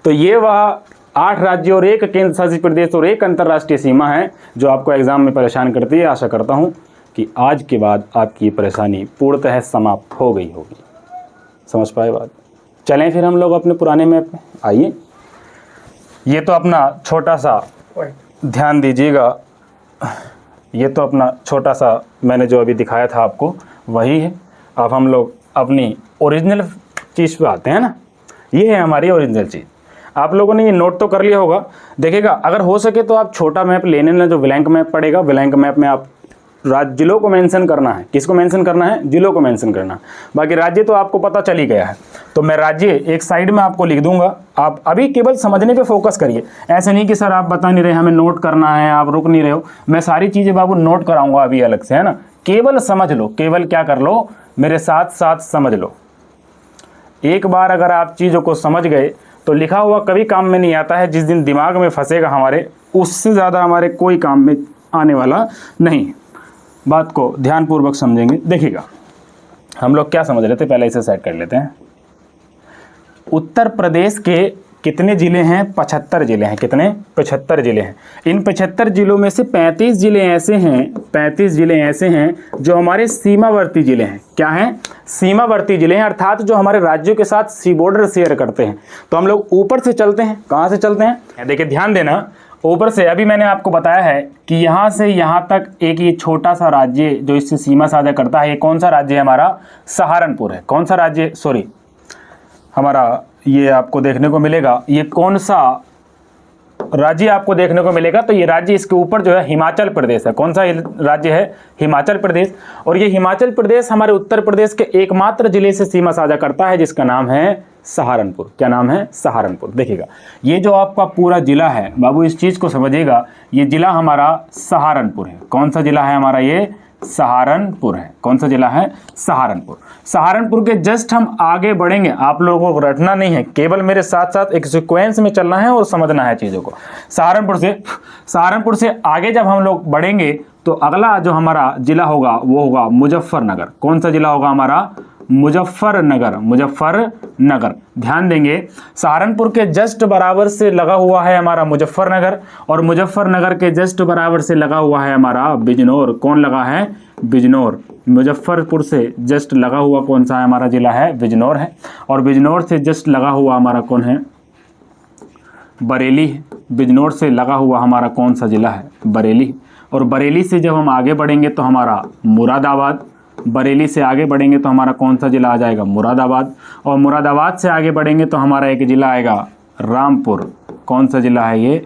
तो ये वह 8 राज्य और 1 केंद्र शासित प्रदेश और 1 अंतर्राष्ट्रीय सीमा है जो आपको एग्जाम में परेशान करती है। आशा करता हूँ कि आज के बाद आपकी परेशानी पूर्णतः समाप्त हो गई होगी। समझ पाए बात? चलें फिर हम लोग अपने पुराने मैप में। आइए, ये तो अपना छोटा सा, ध्यान दीजिएगा, ये तो अपना छोटा सा मैंने जो अभी दिखाया था आपको वही है। अब हम लोग अपनी ओरिजिनल चीज़ पे आते हैं ना। ये है हमारी ओरिजिनल चीज़। आप लोगों ने ये नोट तो कर लिया होगा। देखिएगा, अगर हो सके तो आप छोटा मैप लेने ना, जो ब्लैंक मैप पड़ेगा। ब्लैंक मैप में आप जिलों को मेंशन करना है। किसको मेंशन करना है? जिलों को मेंशन करना है। बाकी राज्य तो आपको पता चल ही गया है, तो मैं राज्य एक साइड में आपको लिख दूंगा। आप अभी केवल समझने पे फोकस करिए। ऐसे नहीं कि सर आप बता नहीं रहे, हमें नोट करना है, आप रुक नहीं रहे हो। मैं सारी चीज़ें बाबू नोट कराऊंगा अभी अलग से, है ना। केवल समझ लो, केवल क्या कर लो, मेरे साथ साथ समझ लो। एक बार अगर आप चीज़ों को समझ गए तो लिखा हुआ कभी काम में नहीं आता है। जिस दिन दिमाग में फंसेगा हमारे, उससे ज़्यादा हमारे कोई काम में आने वाला नहीं। बात को ध्यानपूर्वक समझेंगे। देखिएगा, हम लोग क्या समझ रहे थे, पहले इसे सेट कर लेते हैं। उत्तर प्रदेश के कितने ज़िले हैं? 75 ज़िले हैं। कितने? 75 ज़िले हैं। इन 75 ज़िलों में से 35 ज़िले ऐसे हैं, 35 ज़िले ऐसे हैं जो हमारे सीमावर्ती ज़िले हैं। क्या हैं? सीमावर्ती ज़िले हैं, अर्थात जो हमारे राज्यों के साथ सी बॉर्डर शेयर करते हैं। तो हम लोग ऊपर से चलते हैं। कहाँ से चलते हैं? देखिए ध्यान देना, ऊपर से। अभी मैंने आपको बताया है कि यहाँ से यहाँ तक एक ये छोटा सा राज्य जो इससे सीमा साझा करता है, ये कौन सा राज्य है हमारा? सहारनपुर है। कौन सा राज्य? सॉरी, हमारा ये आपको देखने को मिलेगा, ये कौन सा राज्य आपको देखने को मिलेगा? तो ये राज्य, इसके ऊपर जो है हिमाचल प्रदेश है। कौन सा राज्य है? हिमाचल प्रदेश। और ये हिमाचल प्रदेश हमारे उत्तर प्रदेश के एकमात्र जिले से सीमा साझा करता है, जिसका नाम है सहारनपुर। क्या नाम है? सहारनपुर। देखिएगा, ये जो आपका पूरा जिला है बाबू, इस चीज़ को समझिएगा, ये जिला हमारा सहारनपुर है। कौन सा जिला है हमारा? ये सहारनपुर है। कौन सा जिला है? सहारनपुर। सहारनपुर के जस्ट हम आगे बढ़ेंगे। आप लोगों को रटना नहीं है, केवल मेरे साथ साथ एक सीक्वेंस में चलना है और समझना है चीज़ों को। सहारनपुर से आगे जब हम लोग बढ़ेंगे तो अगला जो हमारा जिला होगा वो होगा मुजफ्फरनगर। कौन सा जिला होगा हमारा? मुजफ्फरनगर, मुजफ्फरनगर। ध्यान देंगे सहारनपुर के जस्ट बराबर से लगा हुआ है हमारा मुजफ्फरनगर, और मुजफ्फरनगर के जस्ट बराबर से लगा हुआ है हमारा बिजनौर। कौन लगा है? बिजनौर। मुजफ्फरपुर से जस्ट लगा हुआ कौन सा है हमारा जिला है? बिजनौर है। और बिजनौर से जस्ट लगा हुआ हमारा कौन है? बरेली। बिजनौर से लगा हुआ हमारा कौन सा जिला है? बरेली। और बरेली से जब हम आगे बढ़ेंगे तो हमारा मुरादाबाद। बरेली से आगे बढ़ेंगे तो हमारा कौन सा जिला आ जाएगा? मुरादाबाद। और मुरादाबाद से आगे बढ़ेंगे तो हमारा एक जिला आएगा रामपुर। कौन सा जिला है ये?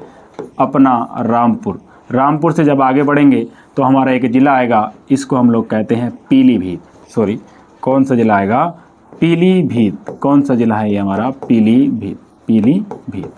अपना रामपुर। रामपुर से जब आगे बढ़ेंगे तो हमारा एक जिला आएगा, इसको हम लोग कहते हैं पीलीभीत। सॉरी, कौन सा जिला आएगा? पीलीभीत। कौन सा जिला है ये हमारा? पीलीभीत। पीलीभीत।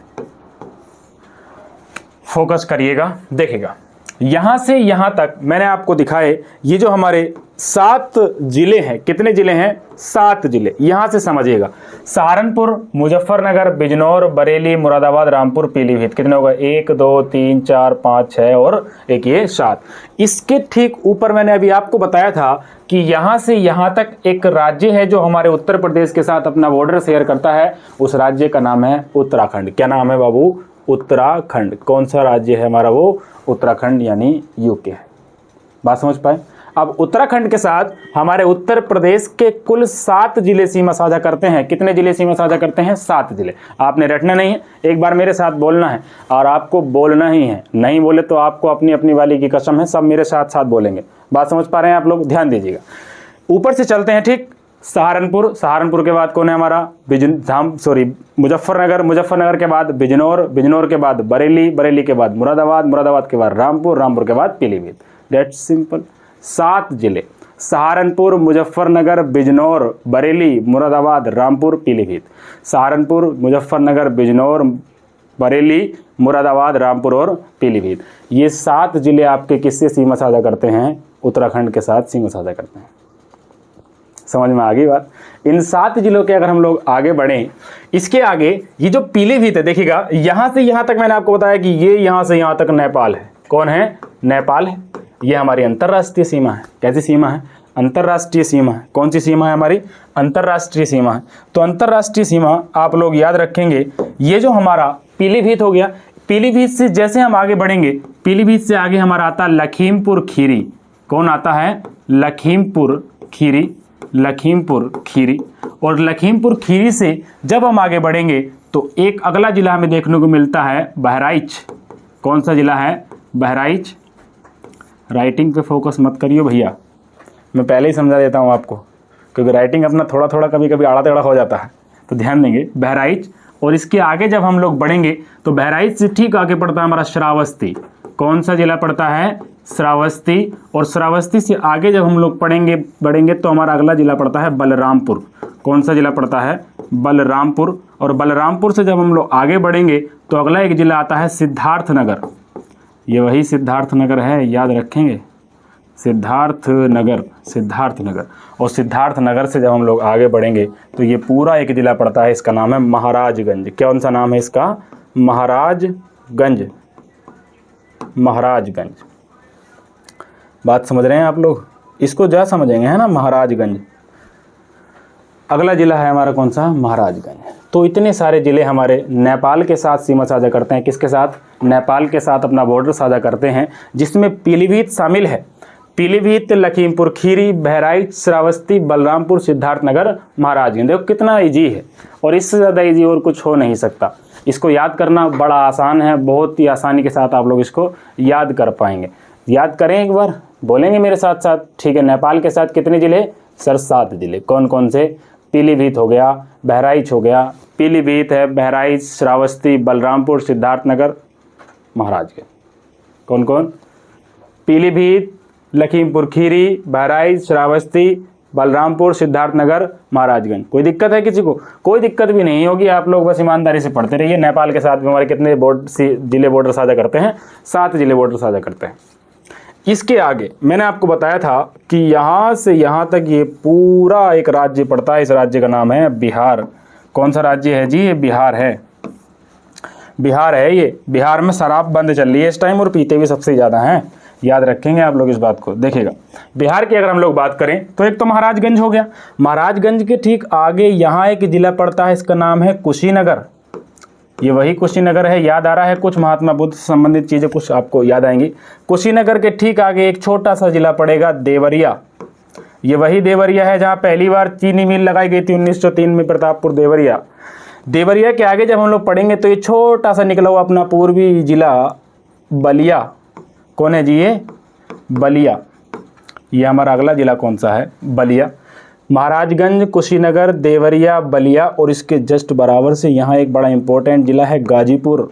फोकस करिएगा, देखिएगा यहाँ से यहाँ तक मैंने आपको दिखाए ये जो हमारे 7 जिले हैं। कितने जिले हैं? 7 जिले। यहाँ से समझिएगा, सहारनपुर, मुजफ्फरनगर, बिजनौर, बरेली, मुरादाबाद, रामपुर, पीलीभीत। कितने होगा? 1 2 3 4 5 6 और एक ये 7। इसके ठीक ऊपर मैंने अभी आपको बताया था कि यहाँ से यहाँ तक एक राज्य है जो हमारे उत्तर प्रदेश के साथ अपना बॉर्डर शेयर करता है। उस राज्य का नाम है उत्तराखंड। क्या नाम है बाबू? उत्तराखंड। कौन सा राज्य है हमारा? वो उत्तराखंड, यानी यूके है। बात समझ पाए? अब उत्तराखंड के साथ हमारे उत्तर प्रदेश के कुल 7 जिले सीमा साझा करते हैं। कितने जिले सीमा साझा करते हैं? 7 जिले। आपने रटना नहीं है, एक बार मेरे साथ बोलना है और आपको बोलना ही है। नहीं बोले तो आपको अपनी अपनी वाली की कसम है, सब मेरे साथ साथ बोलेंगे। बात समझ पा रहे हैं आप लोग? ध्यान दीजिएगा। ऊपर से चलते हैं, ठीक। सहारनपुर, सहारनपुर के बाद कौन है हमारा? मुजफ्फरनगर, मुजफ्फरनगर के बाद बिजनौर, बिजनौर के बाद बरेली, बरेली के बाद मुरादाबाद, मुरादाबाद के बाद रामपुर, रामपुर के बाद पीलीभीत। That's simple. 7 जिले, सहारनपुर, मुजफ्फरनगर, बिजनौर, बरेली, मुरादाबाद, रामपुर, पीलीभीत। सहारनपुर, मुजफ्फरनगर, बिजनौर, बरेली, मुरादाबाद, रामपुर और पीलीभीत। ये 7 जिले आपके किससे सीमा साझा करते हैं? उत्तराखंड के साथ सीमा साझा करते हैं। समझ में आ गई बात? इन 7 जिलों के अगर हम लोग आगे बढ़ें, इसके आगे ये जो पीलीभीत है, देखिएगा यहाँ से यहाँ तक मैंने आपको बताया कि ये यहाँ से यहाँ तक नेपाल है। कौन है? नेपाल है। ये हमारी अंतर्राष्ट्रीय सीमा है। कैसी सीमा है? अंतर्राष्ट्रीय सीमा है। कौन सी सीमा है हमारी? अंतर्राष्ट्रीय सीमा है। तो अंतर्राष्ट्रीय सीमा आप लोग याद रखेंगे, ये जो हमारा पीलीभीत हो गया, पीलीभीत से जैसे हम आगे बढ़ेंगे, पीलीभीत से आगे हमारा आता है लखीमपुर खीरी। कौन आता है? लखीमपुर खीरी। लखीमपुर खीरी। और लखीमपुर खीरी से जब हम आगे बढ़ेंगे तो एक अगला जिला हमें देखने को मिलता है बहराइच। कौन सा जिला है? बहराइच। राइटिंग पे फोकस मत करियो भैया, मैं पहले ही समझा देता हूँ आपको, क्योंकि राइटिंग अपना थोड़ा थोड़ा कभी कभी आड़ा टेढ़ा हो जाता है। तो ध्यान देंगे, बहराइच। और इसके आगे जब हम लोग बढ़ेंगे तो बहराइच से ठीक आगे पड़ता है हमारा श्रावस्ती। कौन सा जिला पड़ता है? श्रावस्ती। और श्रावस्ती से आगे जब हम लोग बढ़ेंगे तो हमारा अगला जिला पड़ता है बलरामपुर। कौन सा जिला पड़ता है? बलरामपुर। और बलरामपुर से जब हम लोग आगे बढ़ेंगे तो अगला एक जिला आता है सिद्धार्थनगर। ये वही सिद्धार्थनगर है, याद रखेंगे, सिद्धार्थनगर। सिद्धार्थनगर। और सिद्धार्थनगर से जब हम लोग आगे बढ़ेंगे तो ये पूरा एक जिला पड़ता है, इसका नाम है महाराजगंज। कौन सा नाम है इसका? महाराजगंज। महाराजगंज। बात समझ रहे हैं आप लोग? इसको जा समझेंगे, है ना? महाराजगंज। अगला जिला है हमारा कौन सा? महाराजगंज। तो इतने सारे ज़िले हमारे नेपाल के साथ सीमा साझा करते हैं। किसके साथ? नेपाल के साथ अपना बॉर्डर साझा करते हैं, जिसमें पीलीभीत शामिल है। पीलीभीत, लखीमपुर खीरी, बहराइच, श्रावस्ती, बलरामपुर, सिद्धार्थनगर, महाराजगंज। देखो कितना ईजी है, और इससे ज़्यादा ईजी और कुछ हो नहीं सकता। इसको याद करना बड़ा आसान है, बहुत ही आसानी के साथ आप लोग इसको याद कर पाएंगे। याद करें एक बार, बोलेंगे मेरे साथ साथ, ठीक है? नेपाल के साथ कितने ज़िले? सर 7 ज़िले। कौन कौन से? पीलीभीत हो गया, बहराइच हो गया, पीलीभीत है, बहराइच, श्रावस्ती, बलरामपुर, सिद्धार्थनगर, महाराजगंज। कौन कौन? पीलीभीत, लखीमपुर खीरी, बहराइच, श्रावस्ती, बलरामपुर, सिद्धार्थनगर, महाराजगंज। कोई दिक्कत है किसी को? कोई दिक्कत भी नहीं होगी, आप लोग बस ईमानदारी से पढ़ते रहिए। नेपाल के साथ भी हमारे कितने जिले बॉर्डर साझा करते हैं? 7 जिले बॉर्डर साझा करते हैं। इसके आगे मैंने आपको बताया था कि यहाँ से यहाँ तक ये पूरा एक राज्य पड़ता है। इस राज्य का नाम है बिहार। कौन सा राज्य है जी? ये बिहार है। बिहार है ये। बिहार में शराब बंद चल रही है इस टाइम, और पीते भी सबसे ज़्यादा हैं। याद रखेंगे आप लोग इस बात को। देखिएगा, बिहार की अगर हम लोग बात करें तो एक तो महाराजगंज हो गया, महाराजगंज के ठीक आगे यहाँ एक जिला पड़ता है, इसका नाम है कुशीनगर। ये वही कुशीनगर है, याद आ रहा है कुछ महात्मा बुद्ध से संबंधित चीज़ें कुछ आपको याद आएंगी। कुशीनगर के ठीक आगे एक छोटा सा जिला पड़ेगा देवरिया। ये वही देवरिया है जहाँ पहली बार चीनी मिल लगाई गई थी 1903 में, प्रतापपुर देवरिया। देवरिया के आगे जब हम लोग पढ़ेंगे तो ये छोटा सा निकला हुआ अपना पूर्वी जिला बलिया। कौन है जी ये? बलिया। ये हमारा अगला जिला कौन सा है? बलिया। महाराजगंज, कुशीनगर, देवरिया, बलिया और इसके जस्ट बराबर से यहाँ एक बड़ा इंपॉर्टेंट जिला है गाजीपुर।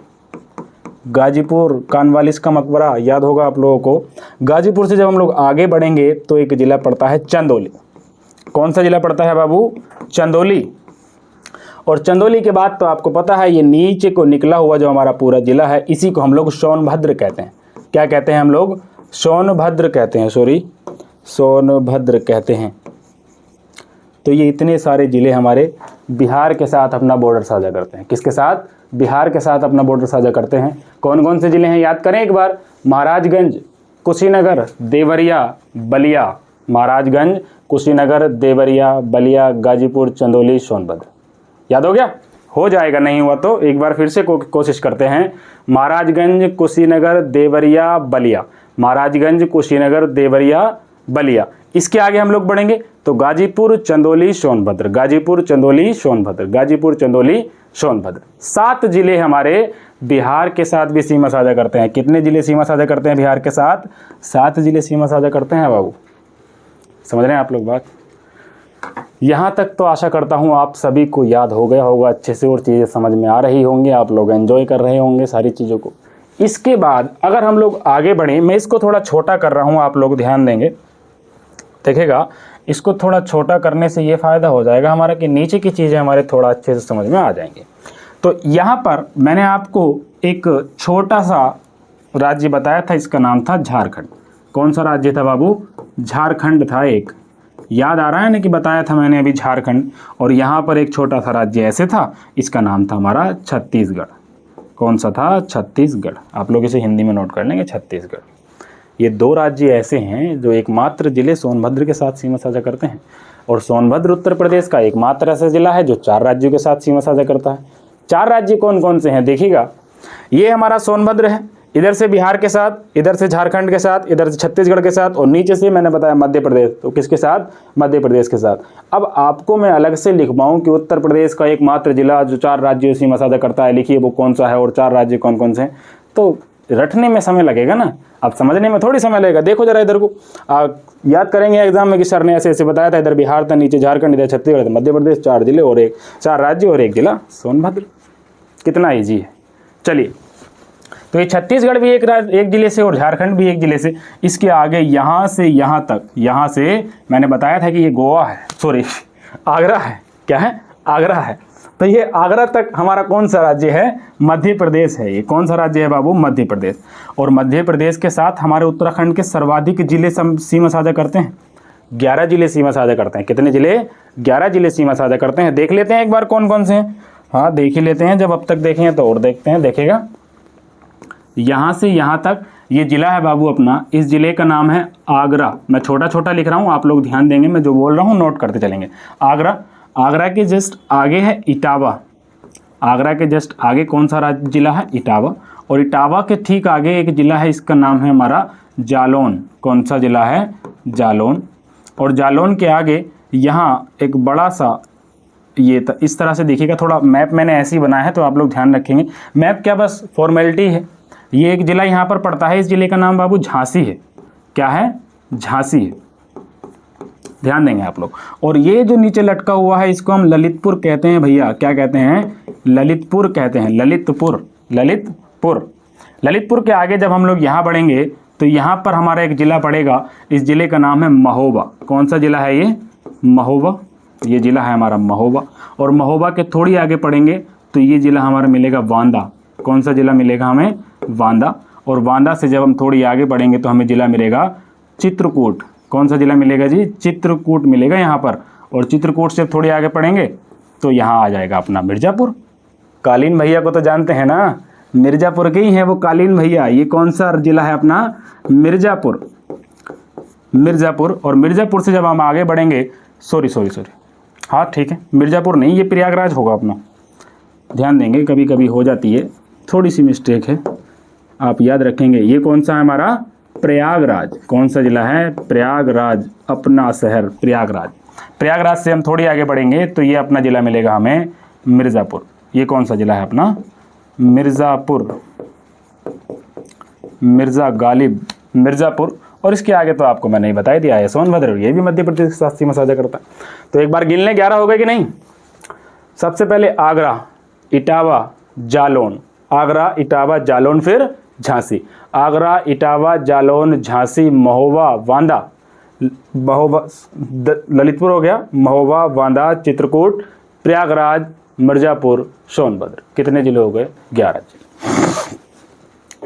गाजीपुर, कानवालिस का मकबरा याद होगा आप लोगों को। गाजीपुर से जब हम लोग आगे बढ़ेंगे तो एक जिला पड़ता है चंदौली। कौन सा जिला पड़ता है बाबू? चंदौली। और चंदौली के बाद तो आपको पता है ये नीचे को निकला हुआ जो हमारा पूरा जिला है, इसी को हम लोग सोनभद्र कहते हैं। क्या कहते हैं हम लोग? सोनभद्र कहते हैं, सोनभद्र कहते हैं। तो ये इतने सारे ज़िले हमारे बिहार के साथ अपना बॉर्डर साझा करते हैं। किसके साथ? बिहार के साथ अपना बॉर्डर साझा करते हैं। कौन कौन से ज़िले हैं याद करें एक बार? महाराजगंज, कुशीनगर, देवरिया, बलिया। महाराजगंज, कुशीनगर, देवरिया, बलिया, गाजीपुर, चंदौली, सोनभद्र। याद हो गया? हो जाएगा, नहीं हुआ तो एक बार फिर से कोशिश करते हैं। महाराजगंज, कुशीनगर, देवरिया, बलिया। महाराजगंज, कुशीनगर, देवरिया, बलिया। इसके आगे हम लोग बढ़ेंगे तो गाजीपुर, चंदौली, सोनभद्र। गाजीपुर, चंदौली, सोनभद्र। गाजीपुर, चंदौली, सोनभद्र। 7 जिले हमारे बिहार के साथ भी सीमा साझा करते हैं। कितने जिले सीमा साझा करते हैं बिहार के साथ? 7 जिले सीमा साझा करते हैं बाबू। समझ रहे हैं आप लोग बात? यहाँ तक तो आशा करता हूँ आप सभी को याद हो गया होगा अच्छे से और चीज़ें समझ में आ रही होंगी, आप लोग एंजॉय कर रहे होंगे सारी चीज़ों को। इसके बाद अगर हम लोग आगे बढ़ें, मैं इसको थोड़ा छोटा कर रहा हूँ, आप लोग ध्यान देंगे, देखिएगा। इसको थोड़ा छोटा करने से ये फ़ायदा हो जाएगा हमारा कि नीचे की चीज़ें हमारे थोड़ा अच्छे से समझ में आ जाएंगी। तो यहाँ पर मैंने आपको एक छोटा सा राज्य बताया था, इसका नाम था झारखंड। कौन सा राज्य था बाबू? झारखंड था एक। याद आ रहा है ना कि बताया था मैंने अभी झारखंड। और यहाँ पर एक छोटा सा राज्य ऐसे था, इसका नाम था हमारा छत्तीसगढ़। कौन सा था? छत्तीसगढ़। आप लोग इसे हिंदी में नोट कर लेंगे, छत्तीसगढ़। ये 2 राज्य ऐसे हैं जो एकमात्र जिले सोनभद्र के साथ सीमा साझा करते हैं। और सोनभद्र उत्तर प्रदेश का एकमात्र ऐसा जिला है जो 4 राज्यों के साथ सीमा साझा करता है। 4 राज्य कौन कौन से हैं देखिएगा। ये हमारा सोनभद्र है, इधर से बिहार के साथ, इधर से झारखंड के साथ, इधर से छत्तीसगढ़ के साथ और नीचे से मैंने बताया मध्य प्रदेश। तो किसके साथ? मध्य प्रदेश के साथ। अब आपको मैं अलग से लिखवाऊं कि उत्तर प्रदेश का एकमात्र जिला जो 4 राज्यों से सीमा साझा करता है, लिखिए वो कौन सा है और 4 राज्य कौन कौन से हैं। तो रटने में समय लगेगा ना, अब समझने में थोड़ी समय लगेगा। देखो जरा इधर को याद करेंगे एग्जाम में कि सर ने ऐसे ऐसे बताया था, इधर बिहार था, नीचे झारखंड, इधर छत्तीसगढ़, मध्य प्रदेश, 4 जिले और 4 राज्य और 1 जिला सोनभद्र। कितना ईजी है। चलिए, तो ये छत्तीसगढ़ भी एक जिले से और झारखंड भी एक जिले से। इसके आगे यहाँ से यहाँ तक, यहाँ से मैंने बताया था कि ये गोवा है, सॉरी आगरा है। क्या है? आगरा है। तो ये आगरा तक हमारा कौन सा राज्य है? मध्य प्रदेश है। ये कौन सा राज्य है बाबू? मध्य प्रदेश। और मध्य प्रदेश के साथ हमारे उत्तराखंड के सर्वाधिक जिले सीमा साझा करते हैं। 11 जिले सीमा साझा करते हैं। कितने जिले? 11 जिले सीमा साझा करते हैं। देख लेते हैं एक बार कौन कौन से हैं। हाँ देख ही लेते हैं, जब अब तक देखें तो और देखते हैं। देखेगा, यहाँ से यहाँ तक ये जिला है बाबू अपना। इस जिले का नाम है आगरा। मैं छोटा छोटा लिख रहा हूँ, आप लोग ध्यान देंगे, मैं जो बोल रहा हूँ नोट करते चलेंगे। आगरा। आगरा के जस्ट आगे है इटावा। आगरा के जस्ट आगे कौन सा राज्य जिला है? इटावा। और इटावा के ठीक आगे एक जिला है, इसका नाम है हमारा जालौन। कौन सा जिला है? जालौन। और जालौन के आगे यहाँ एक बड़ा सा ये इस तरह से देखिएगा, थोड़ा मैप मैंने ऐसे ही बनाया है तो आप लोग ध्यान रखेंगे। मैप क्या बस फॉर्मेलिटी है। ये एक जिला यहाँ पर पड़ता है, इस जिले का नाम बाबू झांसी है। क्या है? झांसी है। ध्यान देंगे आप लोग। और ये जो नीचे लटका हुआ है इसको हम ललितपुर कहते हैं भैया। क्या कहते हैं? ललितपुर कहते हैं। ललितपुर, ललितपुर। ललितपुर के आगे जब हम लोग यहाँ बढ़ेंगे तो यहाँ पर हमारा एक जिला पड़ेगा, इस जिले का नाम है महोबा। कौन सा जिला है ये? महोबा। ये जिला है हमारा महोबा। और महोबा के थोड़ी आगे पड़ेंगे तो ये जिला हमारा मिलेगा वांदा। कौन सा जिला मिलेगा हमें? वांदा। और वांदा से जब हम थोड़ी आगे बढ़ेंगे तो हमें जिला मिलेगा चित्रकूट। कौन सा जिला मिलेगा जी? चित्रकूट मिलेगा यहाँ पर। और चित्रकूट से थोड़ी आगे पढ़ेंगे तो यहाँ आ जाएगा अपना मिर्ज़ापुर। कालीन भैया को तो जानते हैं ना, मिर्ज़ापुर के ही हैं वो कालीन भैया। ये कौन सा जिला है अपना? मिर्ज़ापुर। मिर्ज़ापुर, और मिर्ज़ापुर से जब हम आगे बढ़ेंगे, सॉरी, हाँ ठीक है, मिर्ज़ापुर नहीं, ये प्रयागराज होगा अपना। ध्यान देंगे, कभी कभी हो जाती है, थोड़ी सी मिस्टेक है, आप याद रखेंगे। ये कौन सा है हमारा? प्रयागराज। कौन सा जिला है? प्रयागराज, अपना शहर प्रयागराज। प्रयागराज से हम थोड़ी आगे बढ़ेंगे तो ये अपना जिला मिलेगा हमें मिर्ज़ापुर। ये कौन सा जिला है अपना? मिर्ज़ापुर, मिर्ज़ा गालिब, मिर्ज़ापुर। और इसके आगे तो आपको मैंने बता ही दिया है, सोनभद्र, ये भी मध्य प्रदेश के साथ सीमा साझा करता है। तो एक बार गिन लें, 11 हो गए कि नहीं? सबसे पहले आगरा, इटावा, जालौन, आगरा, इटावा, जालौन, फिर झांसी। आगरा, इटावा, जालौन, झांसी, महोबा, बांदा, महोबा, ललितपुर हो गया, महोबा, बांदा, चित्रकूट, प्रयागराज, मिर्ज़ापुर, सोनभद्र। कितने जिले हो गए? 11 जिले।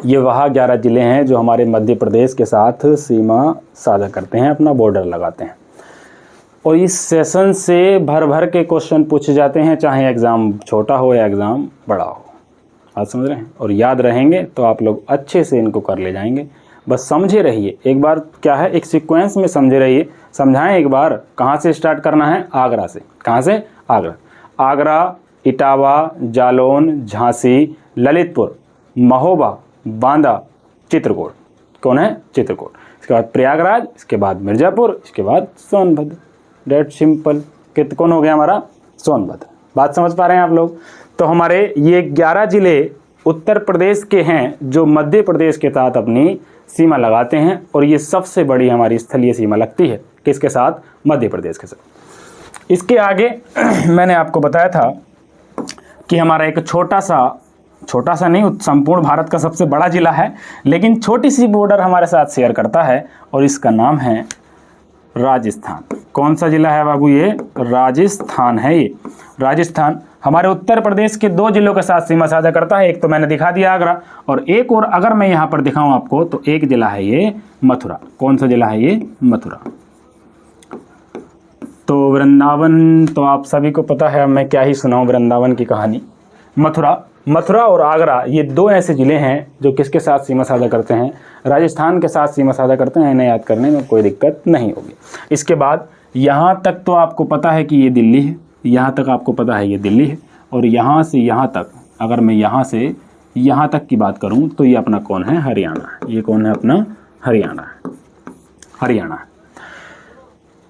ये वह 11 जिले हैं जो हमारे मध्य प्रदेश के साथ सीमा साझा करते हैं, अपना बॉर्डर लगाते हैं। और इस सेशन से भर भर के क्वेश्चन पूछे जाते हैं, चाहे एग्ज़ाम छोटा हो या एग्ज़ाम बड़ा हो। आप समझ रहे हैं? और याद रहेंगे तो आप लोग अच्छे से इनको कर ले जाएंगे। बस समझे रहिए, एक बार क्या है, एक सीक्वेंस में समझे रहिए। समझाएं एक बार, कहाँ से स्टार्ट करना है? आगरा से। कहाँ से? आगरा। आगरा, इटावा, जालौन, झांसी, ललितपुर, महोबा, बांदा, चित्रकूट। कौन है? चित्रकूट। इसके बाद प्रयागराज, इसके बाद मिर्ज़ापुर, इसके बाद सोनभद्र। Date simple. कौन हो गया हमारा? सोनभद्र। बात समझ पा रहे हैं आप लोग? तो हमारे ये 11 जिले उत्तर प्रदेश के हैं जो मध्य प्रदेश के साथ अपनी सीमा लगाते हैं। और ये सबसे बड़ी हमारी स्थलीय सीमा लगती है किसके साथ? मध्य प्रदेश के साथ। इसके आगे मैंने आपको बताया था कि हमारा एक छोटा सा नहीं, संपूर्ण भारत का सबसे बड़ा जिला है, लेकिन छोटी सी बॉर्डर हमारे साथ शेयर करता है, और इसका नाम है राजस्थान। कौन सा जिला है बाबू? ये राजस्थान है। ये राजस्थान हमारे उत्तर प्रदेश के 2 जिलों के साथ सीमा साझा करता है। एक तो मैंने दिखा दिया आगरा, और एक और अगर मैं यहाँ पर दिखाऊं आपको तो एक जिला है ये मथुरा। कौन सा जिला है ये? मथुरा। तो वृंदावन तो आप सभी को पता है, मैं क्या ही सुनाऊं वृंदावन की कहानी। मथुरा और आगरा ये 2 ऐसे ज़िले हैं जो किसके साथ सीमा साझा करते हैं? राजस्थान के साथ सीमा साझा करते हैं। इन्हें याद करने में कोई दिक्कत नहीं होगी। इसके बाद यहाँ तक तो आपको पता है कि ये दिल्ली है, यहाँ तक आपको पता है ये दिल्ली है, और यहाँ से यहाँ तक, अगर मैं यहाँ से यहाँ तक की बात करूँ तो ये अपना कौन है? हरियाणा है। ये कौन है? अपना हरियाणा है। हरियाणा है।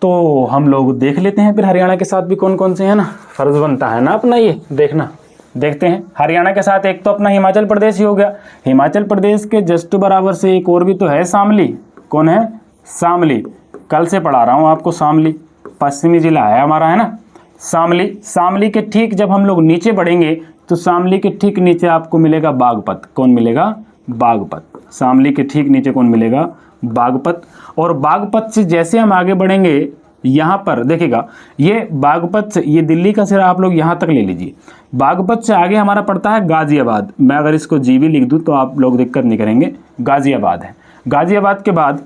तो हम लोग देख लेते हैं फिर हरियाणा के साथ भी कौन कौन से हैं ना। फर्ज बनता है ना अपना ये देखना। देखते हैं हरियाणा के साथ एक तो अपना हिमाचल प्रदेश ही हो गया। हिमाचल प्रदेश के जस्ट बराबर से एक और भी तो है, शामली। कौन है? शामली। कल से पढ़ा रहा हूँ आपको, शामली पश्चिमी जिला है हमारा, है ना। शामली के ठीक जब हम लोग नीचे बढ़ेंगे तो शामली के ठीक नीचे आपको मिलेगा बागपत। कौन मिलेगा? बागपत। शामली के ठीक नीचे कौन मिलेगा? बागपत। और बागपत से जैसे हम आगे बढ़ेंगे, यहाँ पर देखिएगा, ये बागपत से, ये दिल्ली का सिरा आप लोग यहाँ तक ले लीजिए। बागपत से आगे हमारा पड़ता है गाजियाबाद। मैं अगर इसको जीबी लिख दूँ तो आप लोग दिक्कत नहीं करेंगे। गाजियाबाद है। गाजियाबाद के बाद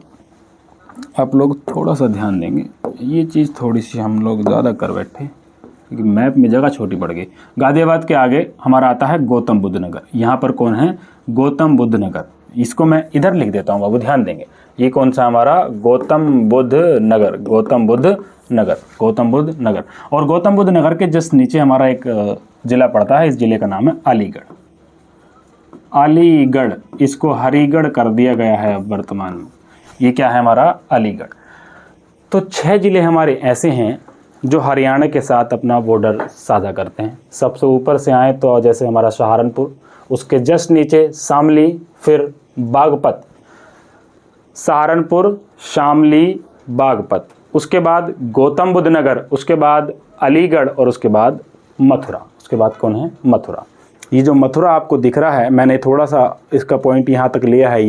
आप लोग थोड़ा सा ध्यान देंगे, ये चीज़ थोड़ी सी हम लोग ज़्यादा कर बैठे क्योंकि मैप में जगह छोटी पड़ गई। गाजियाबाद के आगे हमारा आता है गौतम बुद्ध नगर। यहाँ पर कौन है? गौतम बुद्ध नगर। इसको मैं इधर लिख देता हूँ बाबू, ध्यान देंगे। ये कौन सा हमारा? गौतम बुद्ध नगर। गौतम बुद्ध नगर, गौतम बुद्ध नगर। और गौतम बुद्ध नगर के जस्ट नीचे हमारा एक जिला पड़ता है। इस जिले का नाम है अलीगढ़। अलीगढ़, इसको हरिगढ़ कर दिया गया है वर्तमान में। ये क्या है हमारा? अलीगढ़। तो 6 जिले हमारे ऐसे हैं जो हरियाणा के साथ अपना बॉर्डर साझा करते हैं। सबसे ऊपर से आए तो जैसे हमारा सहारनपुर, उसके जस्ट नीचे शामली, फिर बागपत। सहारनपुर, शामली, बागपत, उसके बाद गौतम बुद्ध नगर, उसके बाद अलीगढ़, और उसके बाद मथुरा। उसके बाद कौन है? मथुरा। ये जो मथुरा आपको दिख रहा है, मैंने थोड़ा सा इसका पॉइंट यहाँ तक लिया है।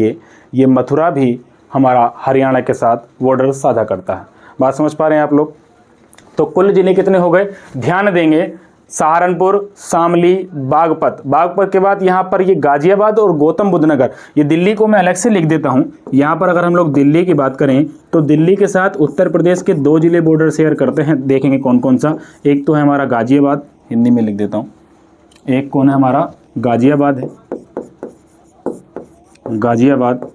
ये मथुरा भी हमारा हरियाणा के साथ बॉर्डर साझा करता है। बात समझ पा रहे हैं आप लोग? तो कुल जिले कितने हो गए? ध्यान देंगे, सहारनपुर, शामली, बागपत। बागपत के बाद यहाँ पर ये गाजियाबाद और गौतम बुद्ध नगर। ये दिल्ली को मैं अलग से लिख देता हूँ। यहाँ पर अगर हम लोग दिल्ली की बात करें तो दिल्ली के साथ उत्तर प्रदेश के 2 जिले बॉर्डर शेयर करते हैं। देखेंगे कौन कौन सा। एक तो है हमारा गाजियाबाद, हिंदी में लिख देता हूँ। एक कौन है हमारा? गाजियाबाद है। गाजियाबाद,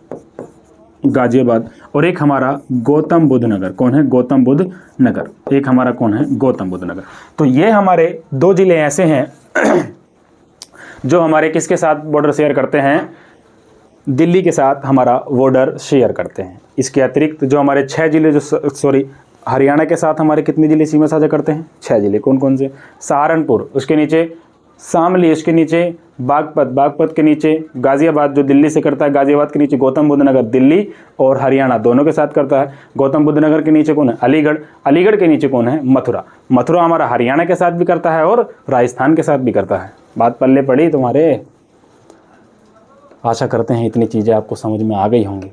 गाजियाबाद, और एक हमारा गौतम बुद्ध नगर। कौन है? गौतम बुद्ध नगर। एक हमारा कौन है? गौतम बुद्ध नगर। तो ये हमारे 2 जिले ऐसे हैं जो हमारे किसके साथ बॉर्डर शेयर करते हैं? दिल्ली के साथ हमारा बॉर्डर शेयर करते हैं। इसके अतिरिक्त जो हमारे 6 जिले जो हरियाणा के साथ हमारे कितने जिले सीमा साझा करते हैं? 6 जिले। कौन कौन से? सहारनपुर, उसके नीचे शामली, उसके नीचे बागपत, बागपत के नीचे गाजियाबाद जो दिल्ली से करता है, गाजियाबाद के नीचे गौतम बुद्ध नगर दिल्ली और हरियाणा दोनों के साथ करता है। गौतम बुद्ध नगर के नीचे कौन है? अलीगढ़, अलीगढ़ के नीचे कौन है? मथुरा, मथुरा हमारा हरियाणा के साथ भी करता है और राजस्थान के साथ भी करता है। बात पल्ले पड़ी तुम्हारे? आशा करते हैं इतनी चीज़ें आपको समझ में आ गई होंगी।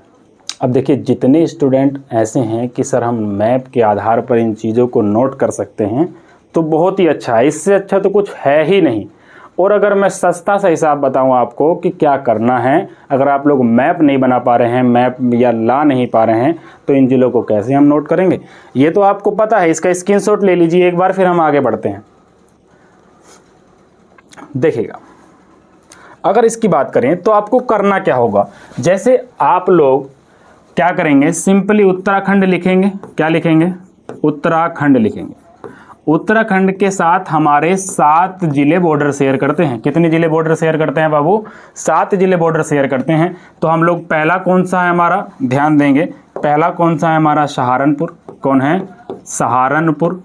अब देखिए, जितने स्टूडेंट ऐसे हैं कि सर हम मैप के आधार पर इन चीज़ों को नोट कर सकते हैं तो बहुत ही अच्छा है, इससे अच्छा तो कुछ है ही नहीं। और अगर मैं सस्ता सा हिसाब बताऊं आपको कि क्या करना है, अगर आप लोग मैप नहीं बना पा रहे हैं, मैप या ला नहीं पा रहे हैं, तो इन जिलों को कैसे हम नोट करेंगे? ये तो आपको पता है, इसका स्क्रीनशॉट ले लीजिए एक बार, फिर हम आगे बढ़ते हैं। देखिएगा, अगर इसकी बात करें तो आपको करना क्या होगा? जैसे आप लोग क्या करेंगे, सिंपली उत्तराखंड लिखेंगे। क्या लिखेंगे? उत्तराखंड लिखेंगे। उत्तराखंड के साथ हमारे 7 जिले बॉर्डर शेयर करते हैं। कितने जिले बॉर्डर शेयर करते हैं बाबू? 7 जिले बॉर्डर शेयर करते हैं। तो हम लोग पहला कौन सा है हमारा, ध्यान देंगे, पहला कौन सा है हमारा? सहारनपुर। कौन है? सहारनपुर,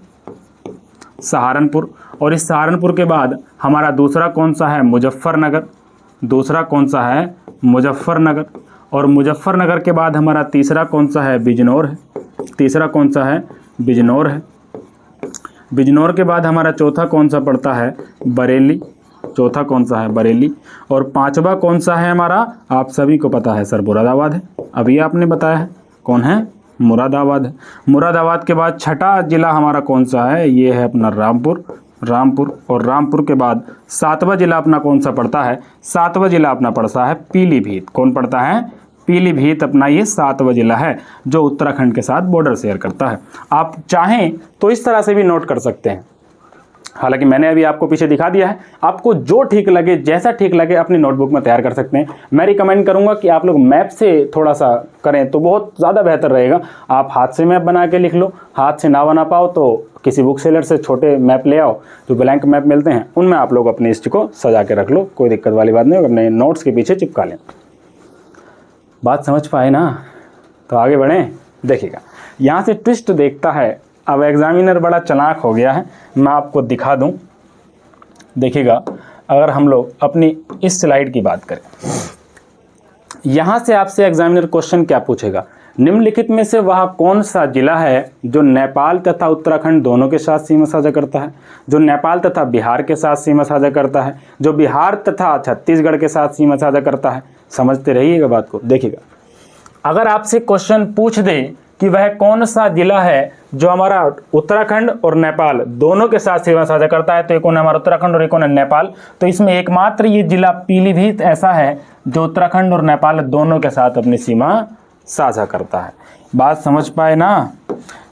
सहारनपुर। और इस सहारनपुर के बाद हमारा दूसरा कौन सा है? मुजफ्फरनगर। दूसरा कौन सा है? मुजफ्फरनगर। और मुजफ्फरनगर के बाद हमारा तीसरा कौन सा है? बिजनौर है। तीसरा कौन सा है? बिजनौर है। बिजनौर के बाद हमारा चौथा कौन सा पड़ता है? बरेली। चौथा कौन सा है? बरेली। और 5वां कौन सा है हमारा? आप सभी को पता है सर, मुरादाबाद है। अभी आपने बताया है। कौन है? मुरादाबाद है। मुरादाबाद के बाद 6ठा जिला हमारा कौन सा है? ये है अपना रामपुर, रामपुर। और रामपुर के बाद 7वां जिला अपना कौन सा पड़ता है? 7वां जिला अपना पड़ता है पीलीभीत। कौन पड़ता है? पीलीभीत अपना ये 7वां जिला है जो उत्तराखंड के साथ बॉर्डर शेयर करता है। आप चाहें तो इस तरह से भी नोट कर सकते हैं, हालांकि मैंने अभी आपको पीछे दिखा दिया है। आपको जो ठीक लगे, जैसा ठीक लगे, अपनी नोटबुक में तैयार कर सकते हैं। मैं रिकमेंड करूंगा कि आप लोग मैप से थोड़ा सा करें तो बहुत ज़्यादा बेहतर रहेगा। आप हाथ से मैप बना के लिख लो, हाथ से ना बना पाओ तो किसी बुक सेलर से छोटे मैप ले आओ, जो ब्लैंक मैप मिलते हैं, उनमें आप लोग अपनी लिस्ट को सजा के रख लो, कोई दिक्कत वाली बात नहीं, अपने नोट्स के पीछे चिपका लें। बात समझ पाए ना? तो आगे बढ़ें। देखिएगा, यहाँ से ट्विस्ट देखता है। अब एग्जामिनर बड़ा चालाक हो गया है, मैं आपको दिखा दूं। देखिएगा, अगर हम लोग अपनी इस स्लाइड की बात करें, यहाँ से आपसे एग्जामिनर क्वेश्चन क्या पूछेगा? निम्नलिखित में से वह कौन सा जिला है जो नेपाल तथा उत्तराखंड दोनों के साथ सीमा साझा करता है? जो नेपाल तथा बिहार के साथ सीमा साझा करता है, जो बिहार तथा छत्तीसगढ़ के साथ सीमा साझा करता है। समझते रहिएगा बात को। देखिएगा, अगर आपसे क्वेश्चन पूछ दे कि वह कौन सा जिला है जो हमारा उत्तराखंड और नेपाल दोनों के साथ सीमा साझा करता है, तो एक कौन है हमारा उत्तराखंड और एक कौन है नेपाल, तो इसमें एकमात्र ये जिला पीलीभीत ऐसा है जो उत्तराखंड और नेपाल दोनों के साथ अपनी सीमा साझा करता है। बात समझ पाए ना?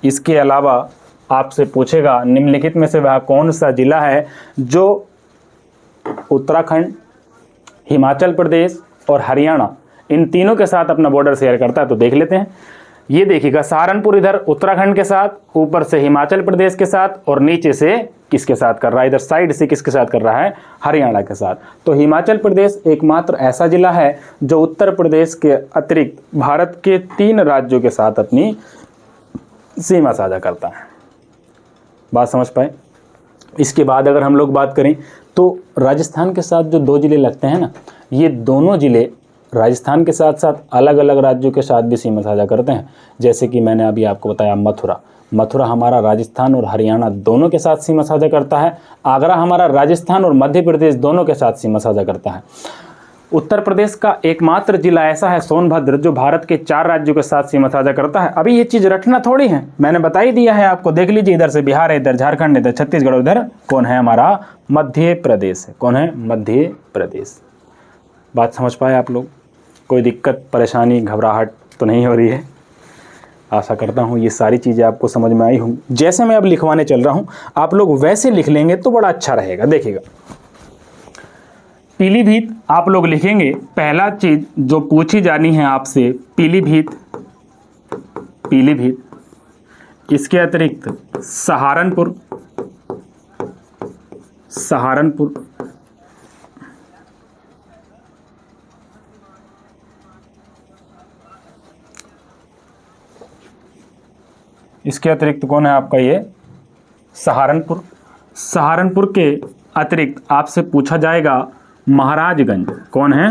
इसके अलावा आपसे पूछेगा निम्नलिखित में से वह कौन सा जिला है जो उत्तराखंड, हिमाचल प्रदेश और हरियाणा इन तीनों के साथ अपना बॉर्डर शेयर करता है। तो देख लेते हैं। ये देखिएगा, सहारनपुर इधर उत्तराखंड के साथ, ऊपर से हिमाचल प्रदेश के साथ और नीचे से किसके साथ कर रहा है? इधर साइड से किसके साथ कर रहा है? हरियाणा के साथ। तो हिमाचल प्रदेश एकमात्र ऐसा जिला है जो उत्तर प्रदेश के अतिरिक्त भारत के 3 राज्यों के साथ अपनी सीमा साझा करता है। बात समझ पाए? इसके बाद अगर हम लोग बात करें तो राजस्थान के साथ जो 2 जिले लगते हैं ना, ये दोनों जिले राजस्थान के साथ साथ अलग अलग राज्यों के साथ भी सीमा साझा करते हैं। जैसे कि मैंने अभी आपको बताया, मथुरा, मथुरा हमारा राजस्थान और हरियाणा दोनों के साथ सीमा साझा करता है। आगरा हमारा राजस्थान और मध्य प्रदेश दोनों के साथ सीमा साझा करता है। उत्तर प्रदेश का एकमात्र जिला ऐसा है सोनभद्र, जो भारत के 4 राज्यों के साथ सीमा साझा करता है। अभी ये चीज़ रटना थोड़ी है, मैंने बता ही दिया है आपको। देख लीजिए, इधर से बिहार है, इधर झारखंड, इधर छत्तीसगढ़, उधर कौन है हमारा? मध्य प्रदेश है। कौन है? मध्य प्रदेश। बात समझ पाए आप लोग? कोई दिक्कत, परेशानी, घबराहट तो नहीं हो रही है? आशा करता हूँ ये सारी चीज़ें आपको समझ में आई होंगी। जैसे मैं अब लिखवाने चल रहा हूँ, आप लोग वैसे लिख लेंगे तो बड़ा अच्छा रहेगा। देखिएगा, पीलीभीत आप लोग लिखेंगे, पहला चीज जो पूछी जानी है आपसे पीलीभीत, पीलीभीत। इसके अतिरिक्त सहारनपुर, सहारनपुर, इसके अतिरिक्त कौन है आपका ये सहारनपुर। सहारनपुर के अतिरिक्त आपसे पूछा जाएगा महाराजगंज। कौन है?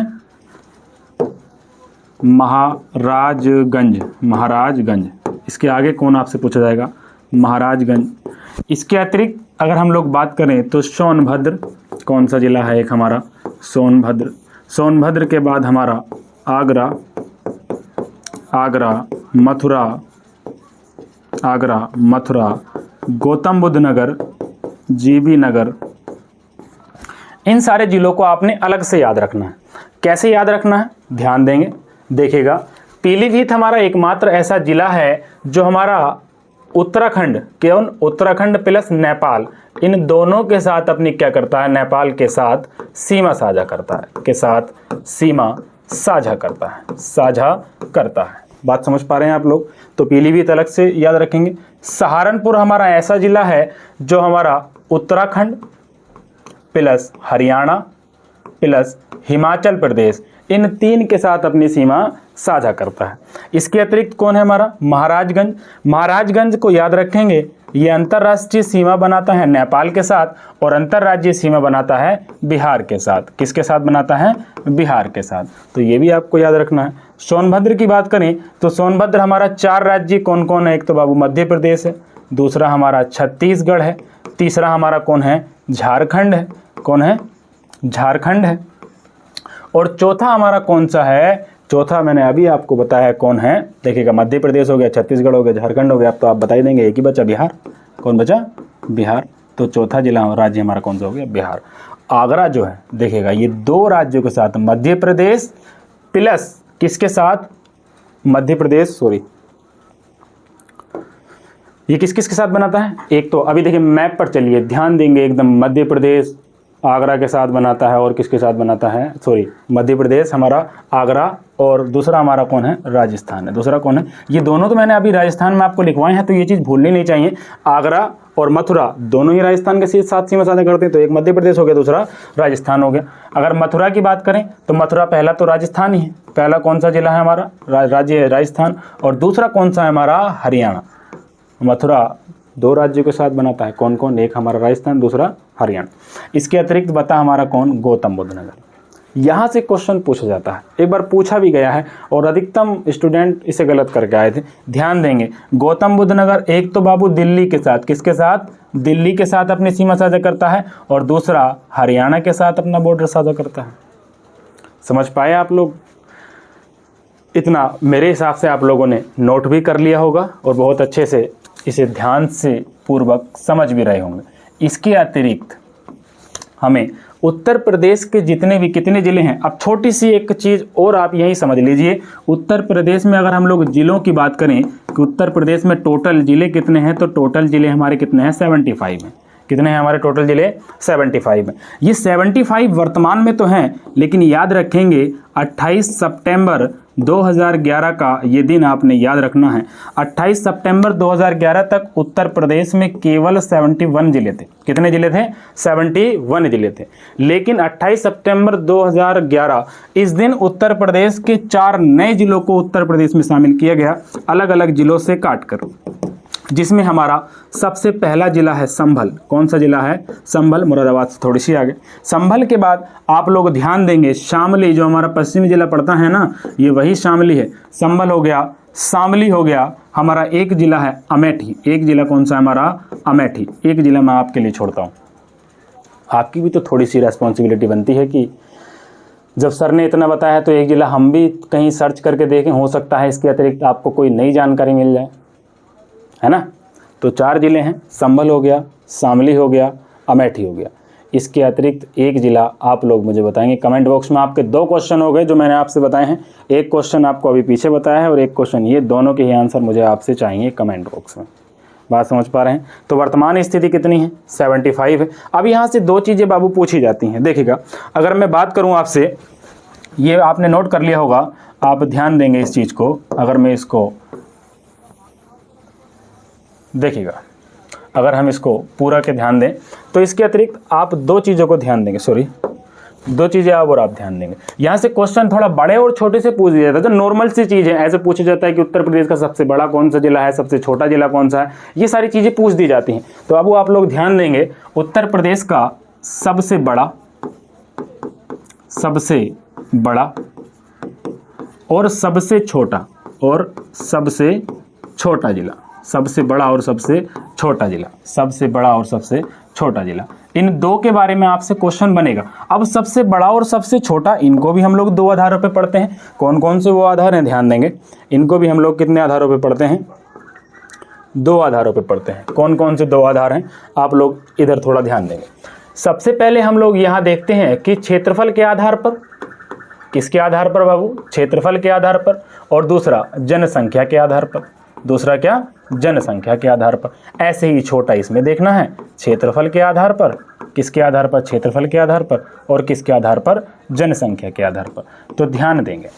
महाराजगंज, महाराजगंज। इसके आगे कौन आपसे पूछा जाएगा? महाराजगंज। इसके अतिरिक्त अगर हम लोग बात करें तो सोनभद्र, कौन सा जिला है एक हमारा? सोनभद्र। सोनभद्र के बाद हमारा आगरा, आगरा, मथुरा, आगरा, मथुरा, गौतम बुद्ध नगर, जीबी नगर। इन सारे जिलों को आपने अलग से याद रखना है। कैसे याद रखना है? ध्यान देंगे, देखिएगा। पीलीभीत हमारा एकमात्र ऐसा जिला है जो हमारा उत्तराखंड, केवल उत्तराखंड प्लस नेपाल, इन दोनों के साथ अपनी क्या करता है? नेपाल के साथ सीमा साझा करता है, के साथ सीमा साझा करता है, साझा करता है। बात समझ पा रहे हैं आप लोग? तो पीलीभीत अलग से याद रखेंगे। सहारनपुर हमारा ऐसा जिला है जो हमारा उत्तराखंड प्लस हरियाणा प्लस हिमाचल प्रदेश, इन तीन के साथ अपनी सीमा साझा करता है। इसके अतिरिक्त कौन है हमारा? महाराजगंज। महाराजगंज को याद रखेंगे, ये अंतर्राष्ट्रीय सीमा बनाता है नेपाल के साथ और अंतर्राज्यीय सीमा बनाता है बिहार के साथ। किसके साथ बनाता है? बिहार के साथ। तो ये भी आपको याद रखना है। सोनभद्र की बात करें तो सोनभद्र हमारा 4 राज्य कौन कौन है? एक तो बाबू मध्य प्रदेश है, दूसरा हमारा छत्तीसगढ़ है, तीसरा हमारा कौन है? झारखंड है। कौन है? झारखंड है। और चौथा हमारा कौन सा है? चौथा मैंने अभी आपको बताया कौन है, देखिएगा। मध्य प्रदेश हो गया, छत्तीसगढ़ हो गया, झारखंड हो गया। अब तो आप बता ही देंगे, एक ही बचा बिहार। कौन बचा? बिहार। तो चौथा जिला राज्य हमारा कौन सा हो गया? बिहार। आगरा जो है, देखिएगा, ये 2 राज्यों के साथ मध्य प्रदेश प्लस किसके साथ? मध्य प्रदेश, सॉरी, ये किस किस के साथ बनाता है? एक तो अभी देखिए मैप पर चलिए, ध्यान देंगे एकदम। मध्य प्रदेश आगरा के साथ बनाता है और किसके साथ बनाता है? सॉरी, मध्य प्रदेश हमारा आगरा और दूसरा हमारा कौन है? राजस्थान है। दूसरा कौन है? ये दोनों तो मैंने अभी राजस्थान में आपको लिखवाए हैं, तो ये चीज़ भूलनी नहीं चाहिए। आगरा और मथुरा दोनों ही राजस्थान के साथ सीमा साझा करते हैं, तो एक मध्य प्रदेश हो गया, दूसरा राजस्थान हो गया। अगर मथुरा की बात करें तो मथुरा पहला तो राजस्थान ही है। पहला कौन सा जिला है हमारा? राज्य है राजस्थान। और दूसरा कौन सा है हमारा? हरियाणा। मथुरा 2 राज्यों के साथ बनाता है। कौन कौन? एक हमारा राजस्थान, दूसरा हरियाणा। इसके अतिरिक्त बता हमारा कौन? गौतम बुद्ध नगर। यहाँ से क्वेश्चन पूछा जाता है, एक बार पूछा भी गया है और अधिकतम स्टूडेंट इसे गलत करके आए थे। ध्यान देंगे, गौतम बुद्ध नगर एक तो बाबू दिल्ली के साथ, किसके साथ? दिल्ली के साथ अपनी सीमा साझा करता है और दूसरा हरियाणा के साथ अपना बॉर्डर साझा करता है। समझ पाए आप लोग? इतना मेरे हिसाब से आप लोगों ने नोट भी कर लिया होगा और बहुत अच्छे से इसे ध्यान से पूर्वक समझ भी रहे होंगे। इसके अतिरिक्त हमें उत्तर प्रदेश के जितने भी कितने ज़िले हैं, अब छोटी सी एक चीज़ और आप यही समझ लीजिए। उत्तर प्रदेश में अगर हम लोग ज़िलों की बात करें कि उत्तर प्रदेश में टोटल ज़िले कितने हैं, तो टोटल ज़िले हमारे कितने हैं? 75 हैं। कितने हैं हमारे टोटल ज़िले? 75 हैं। ये 75 वर्तमान में तो हैं, लेकिन याद रखेंगे 28 सितंबर 2011 का ये दिन आपने याद रखना है। 28 सितंबर 2011 तक उत्तर प्रदेश में केवल 71 जिले थे। कितने जिले थे? 71 जिले थे। लेकिन 28 सितंबर 2011 इस दिन उत्तर प्रदेश के 4 नए जिलों को उत्तर प्रदेश में शामिल किया गया, अलग अलग जिलों से काटकर, जिसमें हमारा सबसे पहला जिला है संभल। कौन सा जिला है? संभल, मुरादाबाद से थोड़ी सी आगे। संभल के बाद आप लोग ध्यान देंगे शामली, जो हमारा पश्चिमी जिला पड़ता है ना, ये वही शामली है। संभल हो गया, शामली हो गया, हमारा एक जिला है अमेठी। एक जिला कौन सा है हमारा? अमेठी। एक जिला मैं आपके लिए छोड़ता हूँ, आपकी भी तो थोड़ी सी रेस्पॉन्सिबिलिटी बनती है कि जब सर ने इतना बताया तो एक जिला हम भी कहीं सर्च करके देखें, हो सकता है इसके अतिरिक्त आपको कोई नई जानकारी मिल जाए, है ना। तो 4 जिले हैं, संभल हो गया, शामली हो गया, अमेठी हो गया। इसके अतिरिक्त एक ज़िला आप लोग मुझे बताएंगे कमेंट बॉक्स में। आपके 2 क्वेश्चन हो गए जो मैंने आपसे बताए हैं, एक क्वेश्चन आपको अभी पीछे बताया है और एक क्वेश्चन, ये दोनों के ही आंसर मुझे आपसे चाहिए कमेंट बॉक्स में। बात समझ पा रहे हैं। तो वर्तमान स्थिति कितनी है, 75 है। अब यहाँ से दो चीज़ें बाबू पूछी जाती हैं। देखिएगा, अगर मैं बात करूँ आपसे, ये आपने नोट कर लिया होगा, आप ध्यान देंगे इस चीज़ को। अगर मैं इसको देखिएगा, अगर हम इसको पूरा के ध्यान दें तो इसके अतिरिक्त आप दो चीज़ों को ध्यान देंगे, दो चीज़ें और आप ध्यान देंगे। यहाँ से क्वेश्चन थोड़ा बड़े और छोटे से पूछ दिया जाता है, तो नॉर्मल सी चीज़ है। ऐसे पूछा जाता है कि उत्तर प्रदेश का सबसे बड़ा कौन सा जिला है, सबसे छोटा जिला कौन सा है, ये सारी चीज़ें पूछ दी जाती हैं। तो अब वो आप लोग ध्यान देंगे, उत्तर प्रदेश का सबसे बड़ा और सबसे छोटा जिला, सबसे बड़ा और सबसे छोटा जिला, इन दो के बारे में आपसे क्वेश्चन बनेगा। अब सबसे बड़ा और सबसे छोटा, इनको भी हम लोग दो आधारों पे पढ़ते हैं। कौन कौन से वो आधार हैं, ध्यान देंगे। इनको भी हम लोग कितने आधारों पे पढ़ते हैं, दो आधारों पे पढ़ते हैं। कौन कौन से दो आधार हैं, आप लोग इधर थोड़ा ध्यान देंगे। सबसे पहले हम लोग यहाँ देखते हैं कि क्षेत्रफल के आधार पर, किसके आधार पर बाबू, क्षेत्रफल के आधार पर, और दूसरा जनसंख्या के आधार पर। दूसरा क्या, जनसंख्या के आधार पर। ऐसे ही छोटा इसमें देखना है, क्षेत्रफल के आधार पर, किसके आधार पर, क्षेत्रफल के आधार पर, और किसके आधार पर, जनसंख्या के आधार पर। तो ध्यान देंगे,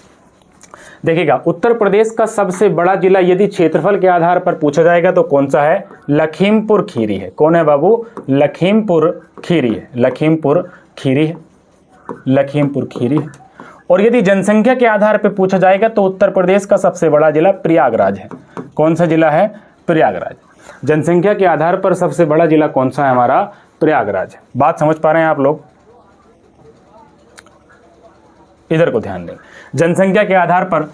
देखिएगा, उत्तर प्रदेश का सबसे बड़ा जिला यदि क्षेत्रफल के आधार पर पूछा जाएगा तो कौन सा है, लखीमपुर खीरी है। कौन है बाबू, लखीमपुर खीरी है, लखीमपुर खीरी है। और यदि जनसंख्या के आधार पर पूछा जाएगा तो उत्तर प्रदेश का सबसे बड़ा जिला प्रयागराज है। कौन सा जिला है, प्रयागराज। जनसंख्या के आधार पर सबसे बड़ा जिला कौन सा है, हमारा प्रयागराज है। बात समझ पा रहे हैं आप लोग, इधर को ध्यान दें। जनसंख्या के आधार पर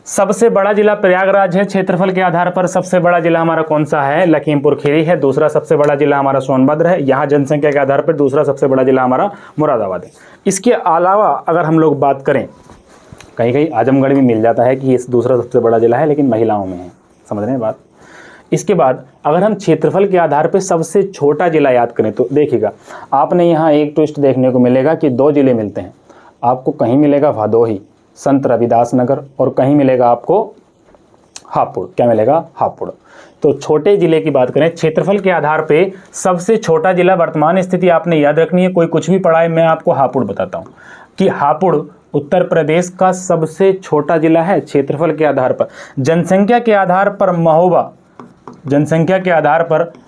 सबसे बड़ा जिला प्रयागराज है, क्षेत्रफल के आधार पर सबसे बड़ा जिला हमारा कौन सा है, लखीमपुर खीरी है। दूसरा सबसे बड़ा जिला हमारा सोनभद्र है। यहाँ जनसंख्या के आधार पर दूसरा सबसे बड़ा जिला हमारा मुरादाबाद है। इसके अलावा अगर हम लोग बात करें, कहीं कहीं आजमगढ़ भी मिल जाता है कि ये दूसरा सबसे बड़ा जिला है, लेकिन महिलाओं में है, समझ रहे हैं बात। इसके बाद अगर हम क्षेत्रफल के आधार पर सबसे छोटा जिला याद करें तो देखिएगा, आपने यहाँ एक ट्विस्ट देखने को मिलेगा कि दो जिले मिलते हैं। आपको कहीं मिलेगा भदोही, संत रविदास नगर, और कहीं मिलेगा आपको हापुड़। क्या मिलेगा, हापुड़। तो छोटे जिले की बात करें, क्षेत्रफल के आधार पे सबसे छोटा जिला, वर्तमान स्थिति आपने याद रखनी है, कोई कुछ भी पढ़ा है, मैं आपको हापुड़ बताता हूँ कि हापुड़ उत्तर प्रदेश का सबसे छोटा जिला है क्षेत्रफल के आधार पर। जनसंख्या के आधार पर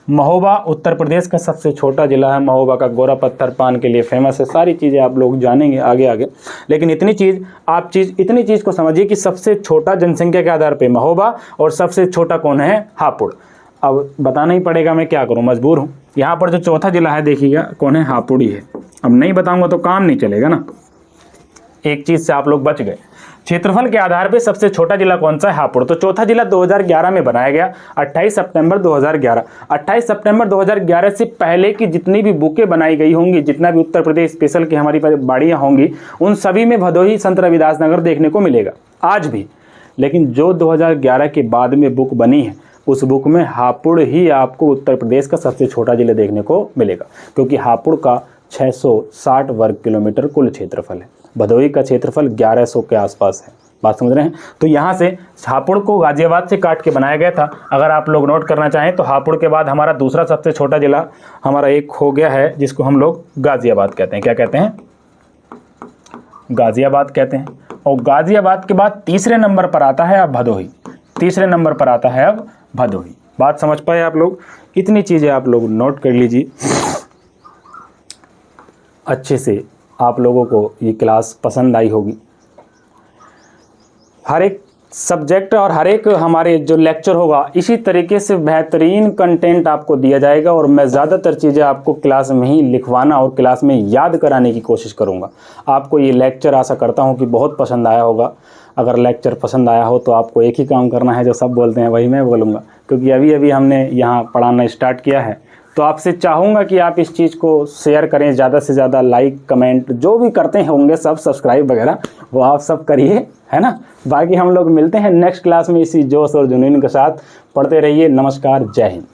महोबा उत्तर प्रदेश का सबसे छोटा जिला है। महोबा का गोरा पत्थर पान के लिए फेमस है। सारी चीज़ें आप लोग जानेंगे आगे, लेकिन इतनी चीज़ को समझिए कि सबसे छोटा जनसंख्या के आधार पे महोबा और सबसे छोटा कौन है, हापुड़। अब बताना ही पड़ेगा, मैं क्या करूं, मजबूर हूं। यहाँ पर जो चौथा जिला है देखिएगा कौन है, हापुड़ ही है। अब नहीं बताऊंगा तो काम नहीं चलेगा ना, एक चीज़ से आप लोग बच गए। क्षेत्रफल के आधार पे सबसे छोटा जिला कौन सा है, हापुड़। तो चौथा जिला 2011 में बनाया गया, 28 सितंबर 2011। 28 सितंबर 2011 से पहले की जितनी भी बुकें बनाई गई होंगी, जितना भी उत्तर प्रदेश स्पेशल की हमारी बाड़ियाँ होंगी, उन सभी में भदोही, संत रविदास नगर देखने को मिलेगा आज भी। लेकिन जो 2011 के बाद में बुक बनी है, उस बुक में हापुड़ ही आपको उत्तर प्रदेश का सबसे छोटा जिला देखने को मिलेगा, क्योंकि हापुड़ का 660 वर्ग किलोमीटर कुल क्षेत्रफल है। भदोही का क्षेत्रफल 1100 के आसपास है। बात समझ रहे हैं। तो यहाँ से हापुड़ को गाजियाबाद से काट के बनाया गया था। अगर आप लोग नोट करना चाहें तो हापुड़ के बाद हमारा दूसरा सबसे छोटा जिला हमारा एक हो गया है, जिसको हम लोग गाजियाबाद कहते हैं। क्या कहते हैं, गाजियाबाद कहते हैं। और गाजियाबाद के बाद तीसरे नंबर पर आता है अब भदोही। बात समझ पाए आप लोग। इतनी चीज़ें आप लोग नोट कर लीजिए अच्छे से। आप लोगों को ये क्लास पसंद आई होगी। हर एक सब्जेक्ट और हर एक हमारे जो लेक्चर होगा इसी तरीके से बेहतरीन कंटेंट आपको दिया जाएगा, और मैं ज़्यादातर चीज़ें आपको क्लास में ही लिखवाना और क्लास में याद कराने की कोशिश करूँगा। आपको ये लेक्चर आशा करता हूँ कि बहुत पसंद आया होगा। अगर लेक्चर पसंद आया हो तो आपको एक ही काम करना है, जो सब बोलते हैं वही मैं बोलूँगा, क्योंकि अभी हमने यहाँ पढ़ाना स्टार्ट किया है। तो आपसे चाहूँगा कि आप इस चीज़ को शेयर करें, ज़्यादा से ज़्यादा लाइक कमेंट जो भी करते होंगे सब, सब्सक्राइब वगैरह वो आप सब करिए, है ना। बाकी हम लोग मिलते हैं नेक्स्ट क्लास में इसी जोश और जुनून के साथ। पढ़ते रहिए। नमस्कार, जय हिंद।